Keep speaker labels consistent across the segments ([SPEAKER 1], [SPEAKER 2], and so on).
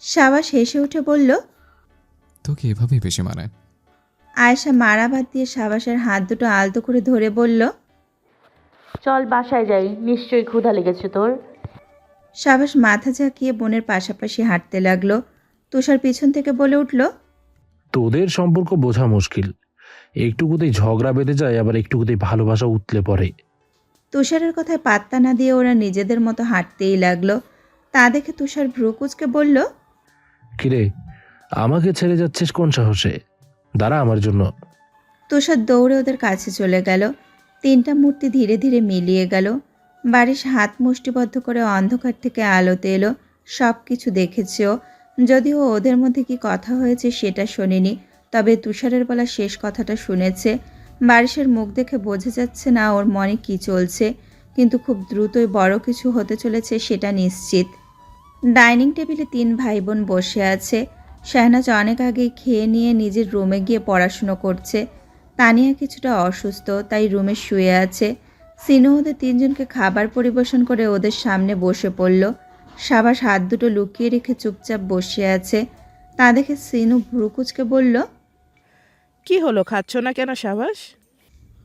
[SPEAKER 1] সাবাস হেসে উঠে বলল,
[SPEAKER 2] তোকে এভাবেই বেশি মানায়।
[SPEAKER 1] আয়েশা মারা বাদ দিয়ে সাবাসের হাত দুটো আলতো করে ধরে বলল,
[SPEAKER 3] চল বাসায় যাই, নিশ্চয়ই ক্ষুধা লেগেছে তোর।
[SPEAKER 1] সাবাস মাথা ঝাঁকিয়ে বোনের পাশাপাশি হাঁটতে লাগলো। তুষার পিছন থেকে বলে উঠল,
[SPEAKER 4] তোদের সম্পর্ক বোঝা মুশকিল, একটুকুতেই ঝগড়া বেঁধে যায়, আবার একটুকুতেই ভালোবাসা উতলে পড়ে।
[SPEAKER 1] তুষারের কথায় পাত্তা না দিয়ে ওরা নিজেদের মতো হাঁটতেই লাগলো। তা দেখে তুষার ভ্রু কুঁচকে বলল,
[SPEAKER 4] কিরে, আমাকে ছেড়ে যাচ্ছিস কোন সাহসে? দাঁড়া আমার জন্য।
[SPEAKER 1] তুষার দৌড়ে ওদের কাছে চলে গেল। তিনটা মূর্তি ধীরে ধীরে মিলিয়ে গেল। বারিশ হাত মুষ্টিবদ্ধ করে অন্ধকার থেকে আলোতে এলো। সব কিছু দেখেছে ও, যদিও ওদের মধ্যে কি কথা হয়েছে সেটা শোনেনি, তবে তুষারের বলা শেষ কথাটা শুনেছে। বারিশের মুখ দেখে বোঝা যাচ্ছে না ওর মনে কি চলছে, কিন্তু খুব দ্রুতই বড় কিছু হতে চলেছে সেটা নিশ্চিত। ডাইনিং টেবিলে তিন ভাই বোন বসে আছে। শাহনাজ অনেক আগেই খেয়ে নিয়ে নিজের রুমে গিয়ে পড়াশুনো করছে। তানিয়া কিছুটা অসুস্থ, তাই রুমে শুয়ে আছে। সিনু ওদের তিনজনকে খাবার পরিবেশন করে ওদের সামনে বসে পড়ল। সাবাস হাত দুটো লুকিয়ে রেখে চুপচাপ বসে আছে। তা দেখে সিনু ভ্রুকুচকে বলল,
[SPEAKER 5] কি হলো, খাচ্ছ না কেন সাবাস?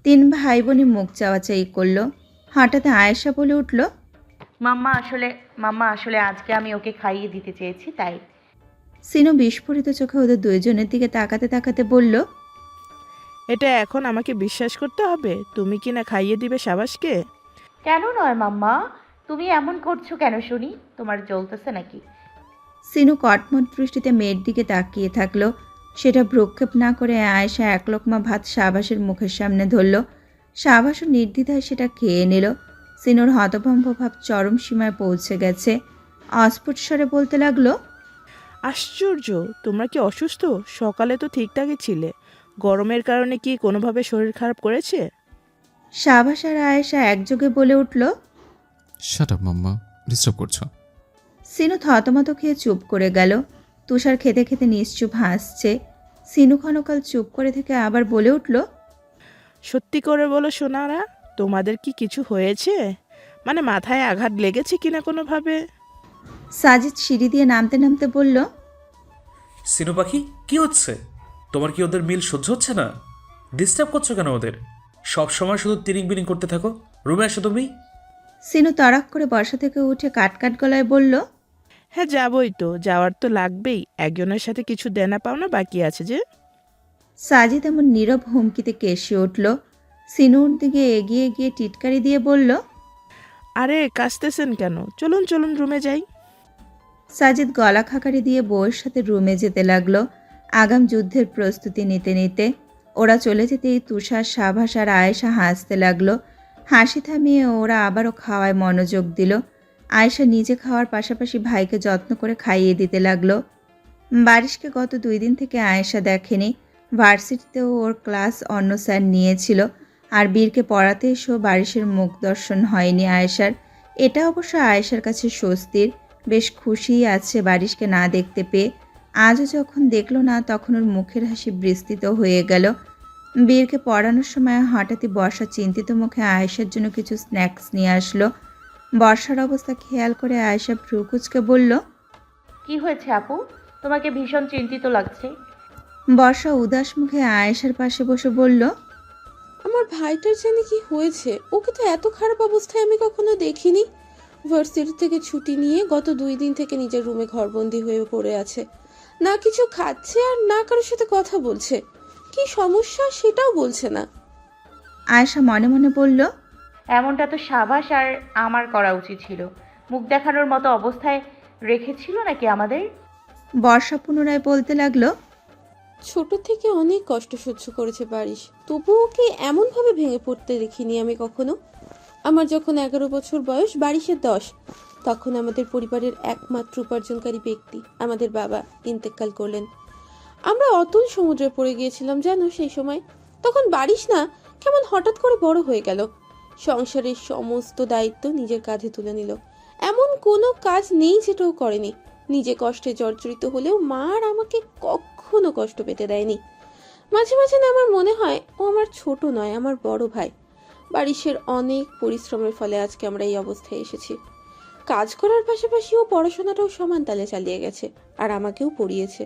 [SPEAKER 1] তিন ভাই বোনই মুখ চাওয়াচাই করলো। হঠাৎ আয়েশা বলে উঠল,
[SPEAKER 3] মাম্মা আসলে আজকে আমি ওকে খাইয়ে দিতে চেয়েছি তাই।
[SPEAKER 1] সিনু বিস্ফোরিত চোখে ওদের দুইজনের দিকে তাকাতে তাকাতে বলল,
[SPEAKER 5] এটা এখন আমাকে বিশ্বাস করতে হবে তুমি কি না খাইয়ে দিবে সাবাসকে?
[SPEAKER 3] কেন নয় মাম্মা, তুমি এমন করছো কেন শুনি? তোমার জ্বলতেছে নাকি?
[SPEAKER 1] সিনু কটমট দৃষ্টিতে মেয়ের দিকে তাকিয়ে থাকলো। সেটা ভ্রুক্ষেপ না করে আয়েশা এক লোকমা ভাত শাহবাসের মুখের সামনে ধরল। শাহবাসও নির্দ্বিধায় সেটা খেয়ে নিল। সিনুর হতভম্ব ভাব চরম সীমায় পৌঁছে গেছে। অস্ফুট স্বরে বলতে লাগলো,
[SPEAKER 5] আশ্চর্য, তোমরা কি অসুস্থ? সকালে তো ঠিকঠাকই ছিলে, গরমের কারণে কি কোনোভাবে শরীর খারাপ করেছে?
[SPEAKER 1] শাহবাস আর আয়েশা একযোগে বলে উঠল।
[SPEAKER 2] শাট আপ মাম্মা, ডিস্টার্ব করছো।
[SPEAKER 1] সিনু থতমত খেয়ে চুপ করে গেল। তুষার খেতে খেতে নিশ্চুপ হাসছে। সিনু ক্ষণকাল চুপ করে থেকে আবার বলে উঠল,
[SPEAKER 5] সত্যি করে বলো সোনারা, তোমাদের কি কিছু হয়েছে? মানে মাথায় আঘাত লেগেছে কিনা কোনোভাবে?
[SPEAKER 1] সাজিদ সিঁড়ি দিয়ে নামতে নামতে বলল,
[SPEAKER 6] সিনু পাখি, কি হচ্ছে? তোমার কি ওদের মিল সহ্য হচ্ছে না? ডিস্টার্ব করছো কেন ওদের? সব সময় শুধু তিরিং বিরিং করতে থাকো। রুমে আসো তুমি।
[SPEAKER 1] সিনু তড়াক করে বসা থেকে উঠে কাটকাট গলায় বলল,
[SPEAKER 5] হ্যাঁ যাবই তো, যাওয়ার তো লাগবেই, একজনের সাথে কিছু দেনা পাওনা বাকি আছে যে।
[SPEAKER 1] সাজিদ এমন নীরব হুমকিতে কেসে উঠল। সিনুর দিকে এগিয়ে গিয়ে টিটকারি দিয়ে বলল,
[SPEAKER 5] আরে কাশতেছেন কেন, চলুন চলুন রুমে যাই।
[SPEAKER 1] সাজিদ গলা খাকারি দিয়ে বউয়ের সাথে রুমে যেতে লাগলো আগাম যুদ্ধের প্রস্তুতি নিতে নিতে। ওরা চলে যেতেই তুষার, সাভাস আর আয়েশা হাসতে লাগলো। হাসি থামিয়ে ওরা আবারও খাওয়ায় মনোযোগ দিল। আয়েশা নিজে খাওয়ার পাশাপাশি ভাইকে যত্ন করে খাইয়ে দিতে লাগলো। বারিশকে গত 2 দিন থেকে আয়েশা দেখেনি। ভার্সিটিতেও ওর ক্লাস অন্য স্যার নিয়েছিল, আর বীরকে পড়াতে এসেও বারিশের মুখ দর্শন হয়নি আয়েশার। এটা অবশ্য আয়েশার কাছে স্বস্তির। বেশ খুশিই আছে বারিশকে না দেখতে পেয়ে। আজও যখন দেখলো না তখন ওর মুখের হাসি বিস্তৃত হয়ে গেল। বীরকে পড়ানোর সময় হঠাৎই বর্ষা চিন্তিত মুখে আয়েশার জন্য কিছু স্ন্যাক্স নিয়ে আসলো। বর্ষার অবস্থা খেয়াল করে আয়েশা ভ্রুকুচকে বলল,
[SPEAKER 3] কি হয়েছে আপু? তোমাকে ভীষণ চিন্তিত লাগছে।
[SPEAKER 1] বর্ষা উদাস মুখে আয়েশার পাশে বসে বলল,
[SPEAKER 7] আমার ভাইটার জানি কি হয়েছে, ওকে তো এত খারাপ অবস্থায় আমি কখনো দেখিনি। ভার্সিটি থেকে ছুটি নিয়ে গত 2 দিন থেকে নিজের রুমে ঘরবন্দি হয়ে পড়ে আছে। না কিছু খাচ্ছে আর না কারোর সাথে কথা বলছে। কি সমস্যা সেটাও বলছে না।
[SPEAKER 1] আয়েশা মনে মনে বলল,
[SPEAKER 3] এমনটা তো সাবাস আর আমার করা উচিত ছিল। মুখ দেখানোর মতো অবস্থায় রেখেছিল নাকি আমাদের?
[SPEAKER 1] বর্ষা পুনরায় বলতে লাগলো,
[SPEAKER 7] ছোট থেকে অনেক কষ্ট সহ্য করেছে বারিশ, তবুও কি এমনভাবে ভেঙে পড়তে দেখিনি আমি কখনো। আমার যখন 11 বছর বয়স, বারিশের 10, তখন আমাদের পরিবারের একমাত্র উপার্জনকারী ব্যক্তি আমাদের বাবা ইন্তেকাল করলেন। আমরা অতুল সমুদ্রে পড়ে গিয়েছিলাম জানো সেই সময়। তখন বারিশ না কেমন হঠাৎ করে বড় হয়ে গেল, সংসারের সমস্ত দায়িত্ব নিজের কাঁধে তুলে নিল। এমন কোনো কাজ নেই যেটাও করেনি। নিজে কষ্টে জর্জরিত হলেও মা আর আমাকে কখনো কষ্ট পেতে দেয়নি। মাঝে মাঝে না আমার মনে হয় ও আমার ছোট নয়, আমার বড় ভাই। বারিশের অনেক পরিশ্রমের ফলে আজকে আমরা এই অবস্থায় এসেছি। কাজ করার পাশাপাশি ও পড়াশোনাটাও সমান তালে চালিয়ে গেছে আর আমাকেও পড়িয়েছে।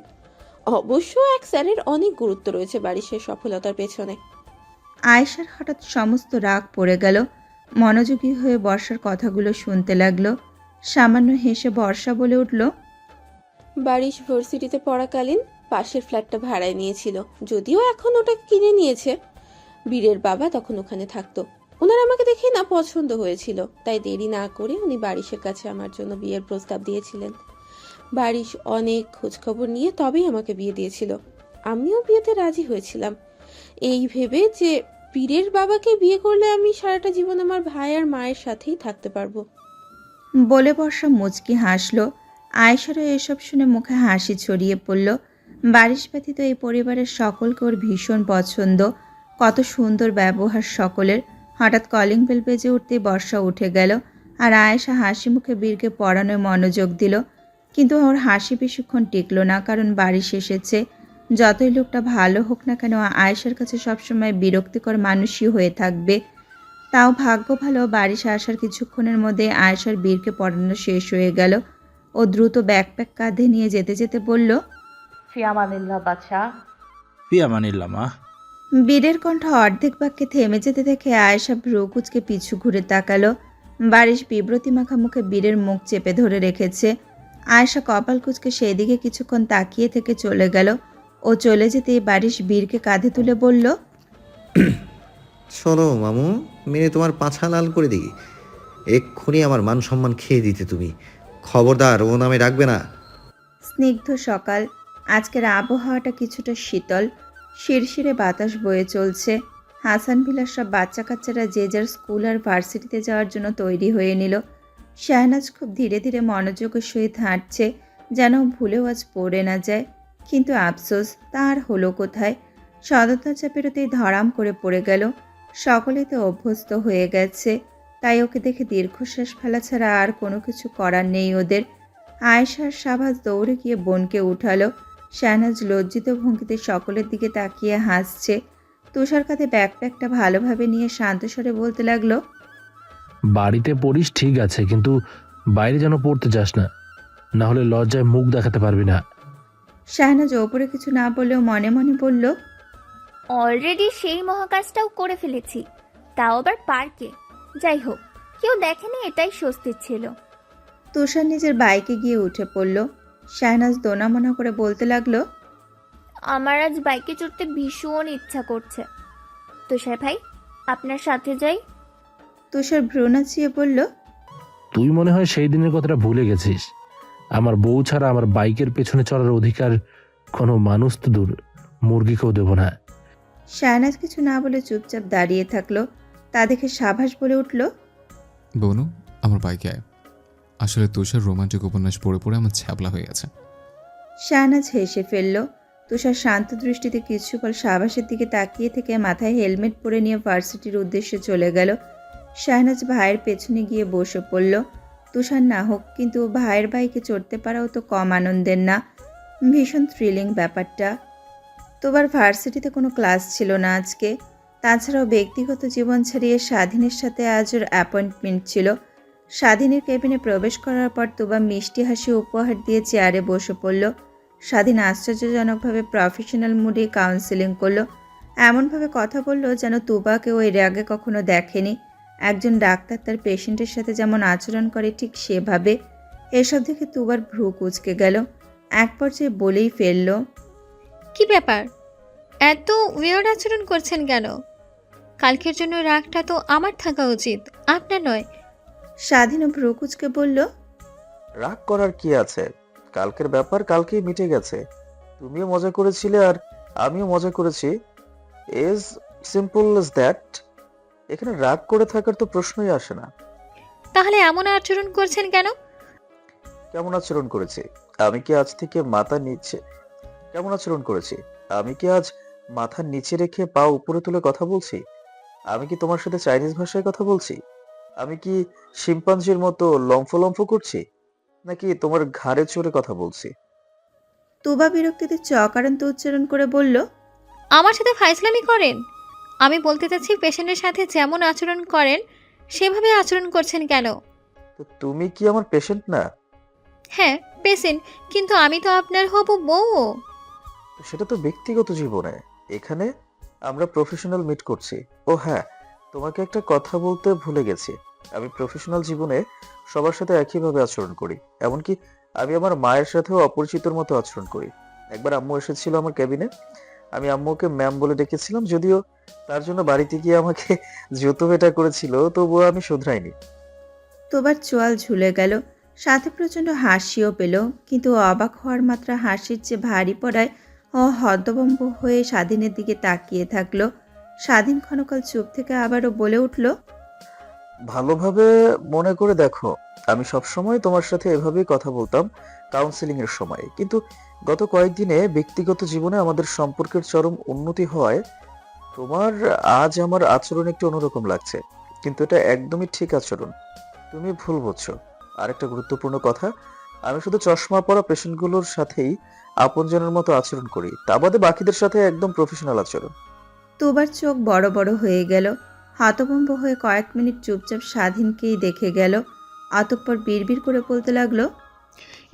[SPEAKER 7] অবশ্য এক স্যারের অনেক গুরুত্ব রয়েছে বারিশের সফলতার পেছনে।
[SPEAKER 1] আয়েশার হঠাৎ সমস্ত রাগ পড়ে গেল। মনোযোগী হয়ে বর্ষার কথাগুলো শুনতে লাগলো। সামান্য হেসে বর্ষা বলে উঠল,
[SPEAKER 7] বারিশ ভার্সিটিতে পড়াকালীন পাশের ফ্ল্যাটটা ভাড়ায় নিয়েছিল, যদিও এখন ওটা কিনে নিয়েছে। বীরের বাবা তখন ওখানে থাকতো। ওনার আমাকে দেখে না পছন্দ হয়েছিল, তাই দেরি না করে উনি বারিশের কাছে আমার জন্য বিয়ের প্রস্তাব দিয়েছিলেন। বারিশ অনেক খোঁজখবর নিয়ে তবেই আমাকে বিয়ে দিয়েছিল। আমিও বিয়েতে রাজি হয়েছিলাম, এই ভেবে যে বীরের বাবাকে বিয়ে করলে আমি সারাটা জীবন আমার ভাই আর মায়ের সাথেই থাকতে পারবো।
[SPEAKER 1] বলে বর্ষা মুচকি হাসল। আয়েশারও এসব শুনে মুখে হাসি ছড়িয়ে পড়ল। বারিশ ব্যতীত এই পরিবারের সকলকে ওর ভীষণ পছন্দ। কত সুন্দর ব্যবহার সকলের। হঠাৎ কলিং বেল বেজে উঠতেই বর্ষা উঠে গেল আর আয়েশা হাসি মুখে বীরকে পড়ানোয় মনোযোগ দিল। কিন্তু ওর হাসি বেশিক্ষণ টিকল না, কারণ বারিশ এসেছে। যতই লোকটা ভালো হোক না কেন, আয়েশার কাছে সবসময় বিরক্তিকর মানুষই হয়ে থাকবে। তাও ভাগ্য ভালো, বারিশ আসার কিছুক্ষণের মধ্যে আয়েশার বীরকে পড়ানো শেষ হয়ে গেল। ও দ্রুত ব্যাকপ্যাক কাঁধে নিয়ে যেতে যেতে বলল,
[SPEAKER 3] ফিয়ামানিল্লাহ বাচ্চা।
[SPEAKER 8] ফিয়ামানিল্লাহ মা।
[SPEAKER 1] বীরের কণ্ঠ অর্ধেক বাক্যে থেমে যেতে দেখে আয়েশা ভ্রু কুঁচকে পিছু ঘুরে তাকালো। বারিশ বিব্রতি মাখা মুখে বীরের মুখ চেপে ধরে রেখেছে। আয়েশা কপাল কুঁচকে সেই দিকে কিছুক্ষণ তাকিয়ে থেকে চলে গেল। ও চলে যেতেই বারিশ বীরকে কাঁধে তুলে বলল,
[SPEAKER 9] শোনো মামু, মেরে তোমার পাছা লাল করে দিই। এক্ষুনি আমার মান সম্মান খেয়ে দিতে তুমি। খবরদার ও নামে ডাকবে না।
[SPEAKER 1] স্নিগ্ধ সকাল। আজকের আবহাওয়াটা কিছুটা শীতল। শিরশিরে বাতাস বয়ে চলছে। হাসান বিলাস সব বাচ্চা কাচ্চারা যে যার স্কুল আর ভার্সিটিতে যাওয়ার জন্য তৈরি হয়ে নিল। শাহনাজ খুব ধীরে ধীরে মনোযোগের সহিত হাঁটছে, যেন ভুলেও আজ পড়ে না যায়। কিন্তু আফসোস, তার হলো কোথায়? সদরদরজা পেরোতেই ধরাম করে পড়ে গেল। সকলেই তো অভ্যস্ত হয়ে গেছে, তাই ওকে দেখে দীর্ঘশ্বাস ফেলা ছাড়া আর কোনো কিছু করার নেই ওদের। আয়েশার শাহবাজ দৌড়ে গিয়ে বোনকে উঠালো। শাহনাজ লজ্জিত ভঙ্গিতে সকলের দিকে তাকিয়ে হাসছে। তুষার কাঁধে ব্যাকপ্যাকটা ভালোভাবে নিয়ে শান্তস্বরে বলতে লাগলো,
[SPEAKER 4] বাড়িতে পড়িস ঠিক আছে, কিন্তু বাইরে যেন পড়তে যাস না, না হলে লজ্জায় মুখ দেখাতে পারবি না।
[SPEAKER 1] শাহনাজ ওপরে কিছু না বলেও মনে মনে বলল,
[SPEAKER 10] অলরেডি সেই মহাকাজটাও করে ফেলেছি, তাও আবার পার্কে। যাই হোক, কেউ দেখেনি, এটাই স্বস্তির ছিল।
[SPEAKER 1] তুষার নিজের বাইকে গিয়ে উঠে পড়ল। শাহনাজ দোনামোনা করে বলতে লাগলো,
[SPEAKER 10] আমার আজ বাইকে চড়তে ভীষণ ইচ্ছা করছে। তুষার ভাই, আপনার সাথে যাই।
[SPEAKER 1] তুষার ভ্রু নাচিয়ে বলল,
[SPEAKER 4] তুই মনে হয় সেই দিনের কথাটা ভুলে গেছিস। আমার বউ ছাড়া আমার বাইকের পেছনে চড়ার অধিকার কোনো মানুষ তো দূর, মুরগিকেও দেব না।
[SPEAKER 1] শাহনাজ কিছু না বলে চুপচাপ দাঁড়িয়ে থাকলো। তা দেখে সাবাস বলে উঠল,
[SPEAKER 2] বনু, আমার বাইকে আয়। আসলে তুষার রোমান্টিক উপন্যাস পড়ে পড়ে আমার ছ্যাবলা হয়ে গেছে।
[SPEAKER 1] শাহনাজ হেসে ফেলল। তুষার শান্ত দৃষ্টিতে কিছুকাল সাবাসের দিকে তাকিয়ে থেকে মাথায় হেলমেট পরে নিয়ে ভার্সিটির উদ্দেশ্যে চলে গেল। শাহনাজ ভাইয়ের পেছনে গিয়ে বসে পড়ল। তুষার না হোক, কিন্তু ভাইয়ের বাইকে চড়তে পারাও তো কম আনন্দের না। ভীষণ থ্রিলিং ব্যাপারটা। তোবার ভার্সিটিতে কোনো ক্লাস ছিল না আজকে। তাছাড়াও ব্যক্তিগত জীবন ছাড়িয়ে স্বাধীনের সাথে আজ ওর অ্যাপয়েন্টমেন্ট ছিল। স্বাধীনের কেবিনে প্রবেশ করার পর তোবা মিষ্টি হাসি উপহার দিয়ে চেয়ারে বসে পড়ল। স্বাধীন আশ্চর্যজনকভাবে প্রফেশনাল মুডে কাউন্সেলিং করলো। এমনভাবে কথা বলল যেন তুবাকে ওই আগে কখনো দেখেনি। একজন ডাক্তার তার পেশেন্টের সাথে যেমন আচরণ করে ঠিক সেভাবে। এসব দেখে তুবার ভ্রু কুঁচকে গেল। এক পর্যায়ে বলেই ফেলল,
[SPEAKER 11] কি ব্যাপার, এত উইয়ার্ড আচরণ করছেন কেন? কালকের জন্য রাগটা তো আমার থাকা উচিত, আপনার নয়।
[SPEAKER 1] স্বাধীন ভ্রু কুঁচকে বলল,
[SPEAKER 12] রাগ করার কি আছে? কালকের ব্যাপার কালকেই মিটে গেছে। তুমিও মজা করেছিলে আর আমিও মজা করেছি। As simple as that. এখানে রাগ করে থাকার তো প্রশ্নই আসে না।
[SPEAKER 11] তাহলে এমন আচরণ করছেন কেন?
[SPEAKER 12] কেমন আচরণ করেছি? আমি কি আজ থেকে মাথা নিচে কেমন আচরণ করেছি? আমি কি আজ মাথা নিচে রেখে পা উপরে তুলে কথা বলছি? আমি কি তোমার সাথে চাইনিজ ভাষায় কথা বলছি? আমি কি শিম্পাঞ্জির মতো লম্ফ লম্ফ করছি, নাকি তোমার ঘাড়ে চড়ে কথা বলছি?
[SPEAKER 1] তুবা বিরক্তিতে চকারান্ত উচ্চারণ করে বলল,
[SPEAKER 11] আমার সাথে ফাইজলামি করেন? আমি বলতে চাচ্ছি পেশেন্টের সাথে যেমন আচরণ করেন সেভাবে আচরণ করছেন কেন?
[SPEAKER 12] তো তুমি কি আমার পেশেন্ট না?
[SPEAKER 11] হ্যাঁ পেশেন্ট, কিন্তু আমি তো আপনার হবু বউ।
[SPEAKER 12] সেটা তো ব্যক্তিগত জীবনে, এখানে আমরা প্রফেশনাল মিট করছি। ও হ্যাঁ, তোমাকে একটা কথা বলতে ভুলে গেছি। আমি প্রফেশনাল জীবনে সবার সাথে একইভাবে আচরণ করি, এমনকি আমি আমার মায়ের সাথেও অপরিচিতর মতো আচরণ করি। একবার আম্মু এসেছিল আমার ক্যাবিনে, আমি আম্মুকে ম্যাম বলে ডেকেছিলাম, যদিও তার জন্য বাড়িতে গিয়ে আমাকে জুতো পেটা করেছিল, তবুও আমি শুধরাইনি।
[SPEAKER 1] তোবার চোয়াল ঝুলে গেল, সাথে প্রচণ্ড হাসিও পেল, কিন্তু অবাক হওয়ার মাত্রা হাসির চেয়ে ভারী পড়ায় ও হতভম্ব হয়ে স্বাধীনের দিকে তাকিয়ে থাকলো। স্বাধীন ক্ষণকাল চুপ থেকে আবারও বলে উঠল,
[SPEAKER 12] ভালোভাবে মনে করে দেখো, আমি সবসময় তোমার সাথে এভাবেই কথা বলতাম কাউন্সেলিং এর সময়, কিন্তু গত কয়েকদিনে ব্যক্তিগত জীবনে আমাদের সম্পর্কের চরম উন্নতি হওয়ায় তোমার আজ আমার আচরণ একটু অন্যরকম লাগছে, কিন্তু এটা একদমই ঠিক আচরণ। তুমি ভুল বুঝছো। আরেকটা গুরুত্বপূর্ণ কথা, আমি শুধু চশমা পরা পেশেন্টগুলোর সাথেই আপনজনের মতো আচরণ করি, তা বাদে বাকিদের সাথে একদম প্রফেশনাল আচরণ।
[SPEAKER 1] তোবার চোখ বড় বড় হয়ে গেল, হতভম্ব হয়ে কয়েক মিনিট চুপচাপ স্বাধীনকেই দেখে গেল। অতঃপর বিড়বিড় করে বলতে লাগলো,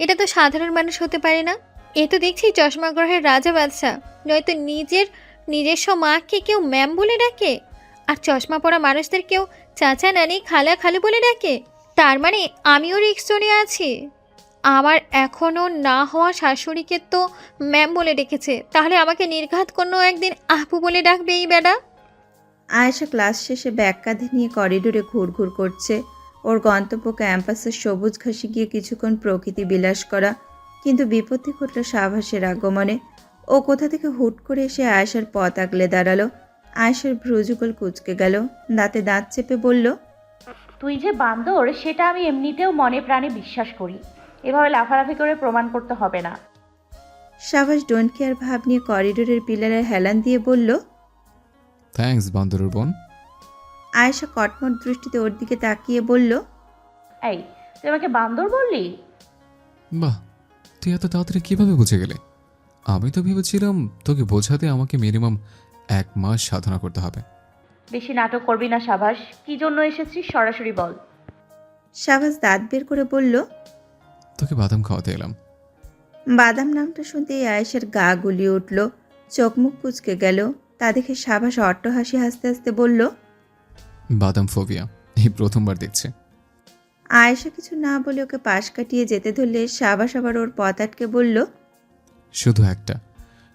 [SPEAKER 11] এটা তো সাধারণ মানুষ হতে পারে না, এ তো দেখছি চশমা গ্রহের রাজা বাদশা। নয়তো নিজস্ব মাকে কেউ ম্যাম বলে ডাকে, আর চশমা পরা মানুষদের কেউ চাচা নানি খালা খালু বলে ডাকে। তার মানে আমিও রিক্স জোনে আছি। আমার এখনও না হওয়া শাশুড়িকে তো ম্যাম বলে ডেকেছে, তাহলে আমাকে নির্ঘাত কোনো একদিন আপু বলে ডাকবে এই বেটা।
[SPEAKER 1] আয়েশা ক্লাস শেষে ব্যাগ কাঁধে নিয়ে করিডোরে ঘুরঘুর করছে। ওর গন্তব্য ক্যাম্পাসের সবুজ ঘাসে গিয়ে কিছুক্ষণ প্রকৃতি বিলাস করা, কিন্তু বিপত্তি ঘটল সাভাসের আগমনে। ও কোথা থেকে হুট করে এসে আয়েশার পথ আগলে দাঁড়ালো। আয়েশার ভ্রুযুগল কুঁচকে গেল, দাঁতে দাঁত চেপে বলল,
[SPEAKER 3] তুই যে বান্দর সেটা আমি এমনিতেও মনে প্রাণে বিশ্বাস করি, এভাবে লাফালাফি করে প্রমাণ করতে হবে না।
[SPEAKER 1] সাভাস ডোন্ট কেয়ার ভাব নিয়ে করিডোরের পিলারে হেলান দিয়ে বলল।
[SPEAKER 2] থ্যাঙ্কস বান্দরের বোন।
[SPEAKER 1] আয়েশা কটমট দৃষ্টিতে ওর দিকে তাকিয়ে বলল,
[SPEAKER 3] এই তুই আমাকে বান্দর বললি?
[SPEAKER 2] বাহ, তুই এত তাড়াতাড়ি কিভাবে বুঝে গেলে? আমি তো ভেবেছিলাম তোকে বোঝাতে আমাকে মিনিমাম 1 মাস সাধনা করতে হবে।
[SPEAKER 3] বেশি নাটক করবি না সাবাস, কি জন্য এসেছিস সরাসরি বল।
[SPEAKER 1] সাভাস দাঁত বের করে বলল,
[SPEAKER 2] তোকে বাদাম খাওয়াতে এলাম।
[SPEAKER 1] বাদাম নামটা শুনতেই আয়েশার গা গুলিয়ে উঠল, চোখ মুখ কুচকে গেল। তা দেখে সাভাস অট্টহাসি হাসতে হাসতে বলল,
[SPEAKER 2] বাদাম ফোবিয়া এই প্রথমবার দেখছে।
[SPEAKER 1] আয়েশা কিছু না বলে ওকে পাশ কাটিয়ে যেতে ধরলে সাভাস আবার ওর পথ আটকে বলল,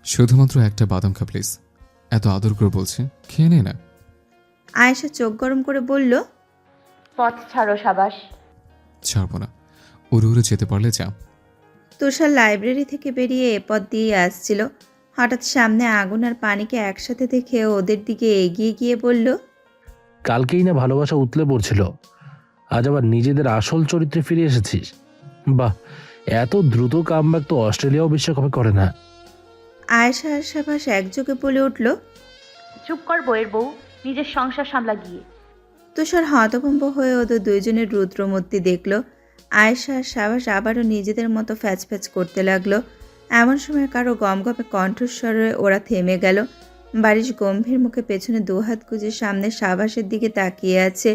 [SPEAKER 2] শুধুমাত্র একটা বাদাম খা প্লিজ। এত আদর করে বলছে, খেয়ে নে না।
[SPEAKER 1] আয়েশা চোখ গরম করে বলল,
[SPEAKER 3] পথ ছাড়ো সাবাস।
[SPEAKER 2] ছাড়বো না, উড়ে উড়ে যেতে পারলে যা।
[SPEAKER 1] তুষার লাইব্রেরি থেকে বেরিয়ে এ পথ দিয়ে আসছিল। হঠাৎ সামনে আগুন আর পানিকে একসাথে দেখে ওদের দিকে এগিয়ে গিয়ে বলল,
[SPEAKER 4] কালকেই না ভালোবাসা উতলে পড়ছিল, আজ আবার নিজেদের আসল চরিত্রে ফিরে এসেছিস। বাহ, এত দ্রুত কামব্যাক তো অস্ট্রেলিয়াও বিশ্বকাপে করে না।
[SPEAKER 1] আয়েশা আর সাভাস একযোগে বলে উঠল,
[SPEAKER 3] চুপ কর বইয়ের বউ, নিজের সংসার সামলা গিয়ে।
[SPEAKER 1] তুষার হতভম্ব হয়ে ওদের দুইজনের রুদ্রমূর্তি দেখল। আয়েশা আর সাবাস আবারও নিজেদের মতো ফ্যাচ ফ্যাচ করতে লাগলো। এমন সময় কারো গমগমে কণ্ঠস্বরে ওরা থেমে গেল। বারিশ গম্ভীর মুখে পেছনে দুহাত গুজে সামনে সাবাসের দিকে তাকিয়ে আছে,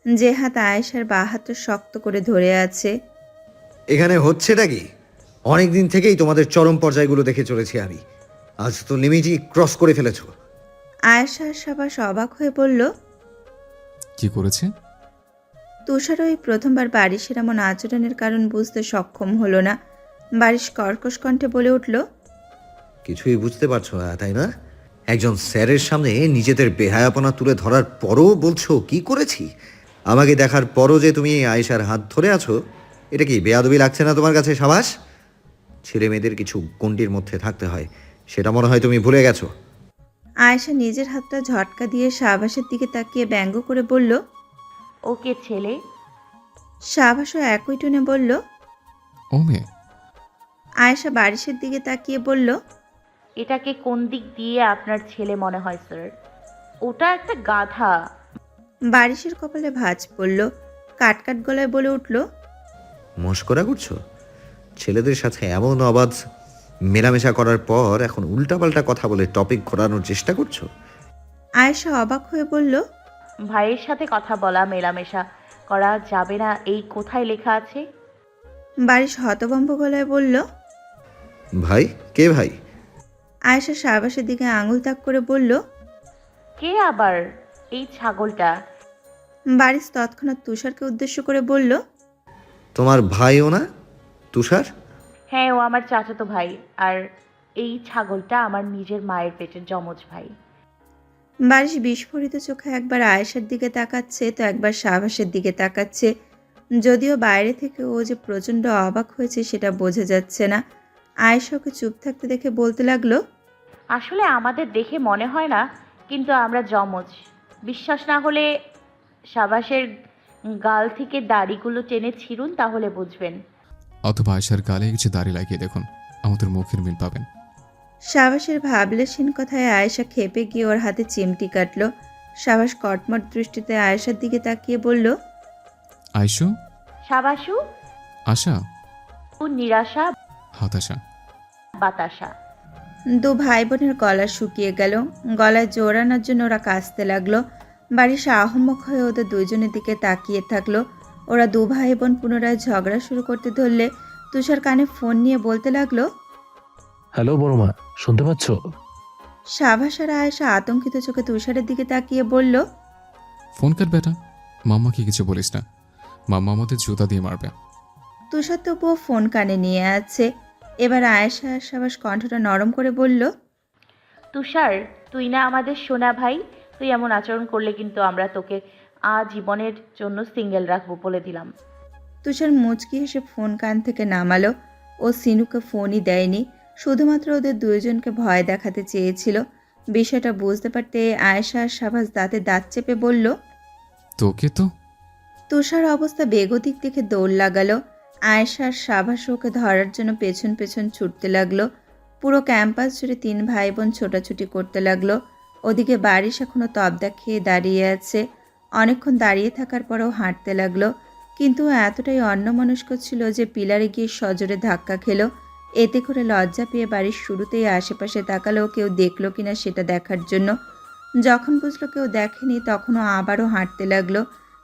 [SPEAKER 1] যে হাত আয়েশার বা হাতটা শক্ত করে ধরে আছে।
[SPEAKER 9] এখানে হচ্ছেটা কি? অনেক দিন থেকেই তোমাদের চরম পর্যায়গুলো দেখে চলেছি আমি, আজ তো লিমিটই ক্রস করে ফেলেছো।
[SPEAKER 1] আয়েশা আর সাবাস অবাক হয়ে বলল,
[SPEAKER 2] কি করেছে?
[SPEAKER 1] তুষার ওই প্রথমবার বারিশের এমন আচরণের কারণ বুঝতে সক্ষম হলো না। বারিশ কর্কশ কণ্ঠে বলে উঠল,
[SPEAKER 9] কিছুই বুঝতে পারছো না তাই না? একজন স্যারের সামনে নিজেদের বেহায়াপনা তুলে ধরার পরও বলছো কি করেছি? আমাকে দেখার পরও যে তুমি আয়েশার হাত ধরে আছো, এটা কি বেয়াদবি লাগছে না তোমার কাছে সাবাস? ছেলে মেয়েদের কিছু গণ্ডির মধ্যে থাকতে হয়, সেটা মনে হয় তুমি ভুলে গেছো।
[SPEAKER 1] আয়েশা নিজের হাতটা ঝটকা দিয়ে সাবাসের দিকে তাকিয়ে ব্যঙ্গ করে বলল,
[SPEAKER 3] ওকে ছেলে।
[SPEAKER 1] সাবাসও একই টোনে বলল।
[SPEAKER 2] ও মেয়ে।
[SPEAKER 1] আয়েশা বারিশের দিকে তাকিয়ে বলল,
[SPEAKER 3] এটাকে কোন দিক দিয়ে আপনার ছেলে মনে হয় স্যার? ওটা একটা গাধা।
[SPEAKER 1] বারিশের কপালে ভাঁজ পড়ল, কাটকাট গলায় বলে উঠল,
[SPEAKER 9] মস্করা করছো? ছেলেদের সাথে এমন অবাধ মেলামেশা করার পর এখন উল্টাপাল্টা কথা বলে টপিক ঘোরানোর চেষ্টা করছো?
[SPEAKER 1] আয়েশা অবাক হয়ে বলল,
[SPEAKER 3] ভাইয়ের সাথে কথা বলা মেলামেশা, করা যাবে না এই কোথায় লেখা আছে?
[SPEAKER 1] বারিশ হতভম্ব গলায় বলল।
[SPEAKER 9] ভাই? কে ভাই?
[SPEAKER 1] আয়েশা শাহবাজের দিকে আঙুল তাক করে বলল।
[SPEAKER 3] কে আবার? এই ছাগলটা।
[SPEAKER 1] বারিশ তৎক্ষণাৎ তুষারকে উদ্দেশ্য করে বলল।
[SPEAKER 9] তোমার ভাইও না? তুষার?
[SPEAKER 3] হ্যাঁ, ও আমার চাচাতো ভাই। আর এই ছাগলটা আমার নিজের মায়ের পেটের যমজ ভাই।
[SPEAKER 1] বারিশ বিস্ফোরিত চোখে একবার আয়েশার দিকে তাকাচ্ছে তো একবার শাহবাজের দিকে তাকাচ্ছে। যদিও বাইরে থেকে ও যে প্রচণ্ড অবাক হয়েছে সেটা বোঝা যাচ্ছে না। আয়েশা ওকে চুপ থাকতে দেখে বলতে লাগলো।
[SPEAKER 3] আসলে আমাদের দেখে মনে হয় না, কিন্তু আমরা যমজ। বিশ্বাস না হলে সাবাসের গাল থেকে দাড়িগুলো টেনে ছিঁড়ুন, তাহলে বুঝবেন।
[SPEAKER 2] অথবা আয়সার গালে কিছু দাড়ি লাগিয়ে দেখুন, আমাদের মুখের মিল পাবেন।
[SPEAKER 1] শাহবাজের ভাবলেশীন কথায় আয়েশা খেপে গিয়ে ওর হাতে চিমটি কাটলো। শাহবাজ কটমট দৃষ্টিতে আয়েশার দিকে তাকিয়ে বলল।
[SPEAKER 2] আয়শু?
[SPEAKER 3] সাবাসু,
[SPEAKER 2] আশা?
[SPEAKER 3] নিরাশা,
[SPEAKER 2] হতাশা।
[SPEAKER 3] বাতাসা।
[SPEAKER 1] দু ভাই বোনের গলা শুকিয়ে গেল। গলায় জোর আনার জন্য ওরা কাঁচতে লাগলো। বাড়ির আহম্মক হয়ে ওদের দুইজনের দিকে তাকিয়ে থাকলো। ওরা দু ভাই বোন পুনরায় ঝগড়া শুরু করতে ধরলে তুষার কানে ফোন নিয়ে বলতে লাগলো।
[SPEAKER 4] হ্যালো বড়মা, শুনতে পাচ্ছ?
[SPEAKER 1] শাহবাজ আর আয়েশা আতঙ্কিত চোখে তুষারের দিকে তাকিয়ে বলল।
[SPEAKER 2] ফোন কাট বেটা, মাম্মাকে কিছু বলিস না, মাম্মা আমাদের জুতা দিয়ে মারবে।
[SPEAKER 1] তুষার তবুও ফোন কানে নিয়ে আছে। এবার আয়েশা আর শাহবাজ কণ্ঠটা নরম করে বলল।
[SPEAKER 3] তুষার, তুই না আমাদের সোনা ভাই, তুই এমন আচরণ করলে কিন্তু আমরা তোকে আজীবনের জন্য সিঙ্গেল রাখবো, বলে দিলাম।
[SPEAKER 1] তুষার মুচকি হেসে ফোন কান থেকে নামালো। ও সিনুকে ফোনই দেয়নি, শুধুমাত্র ওদের দুইজনকে ভয় দেখাতে চেয়েছিল। বিষয়টা বুঝতে পারতে আয়েশা আর শাহবাজ দাঁতে দাঁত চেপে বলল।
[SPEAKER 2] তোকে তো।
[SPEAKER 1] তুষার অবস্থা বেগতিক দেখে দৌড় লাগালো। আয়েশা আর শাহবাজ ওকে ধরার জন্য পেছন পেছন ছুটতে লাগলো। পুরো ক্যাম্পাস জুড়ে তিন ভাই বোন ছোটাছুটি করতে লাগলো। ওদিকে বারিশ এখনো তবদা খেয়ে দাঁড়িয়ে আছে। অনেকক্ষণ দাঁড়িয়ে থাকার পরেও হাঁটতে লাগলো, কিন্তু এতটাই অন্যমনস্ক ছিল যে পিলারে গিয়ে সজোরে ধাক্কা খেলো। এতে করে লজ্জা পেয়ে বাড়ির শুরুতেই আশেপাশে তাকালো কেউ দেখলো কিনা সেটা দেখার জন্য। যখন বুঝলো কেউ দেখেনি তখনও আবারও হাঁটতে লাগলো,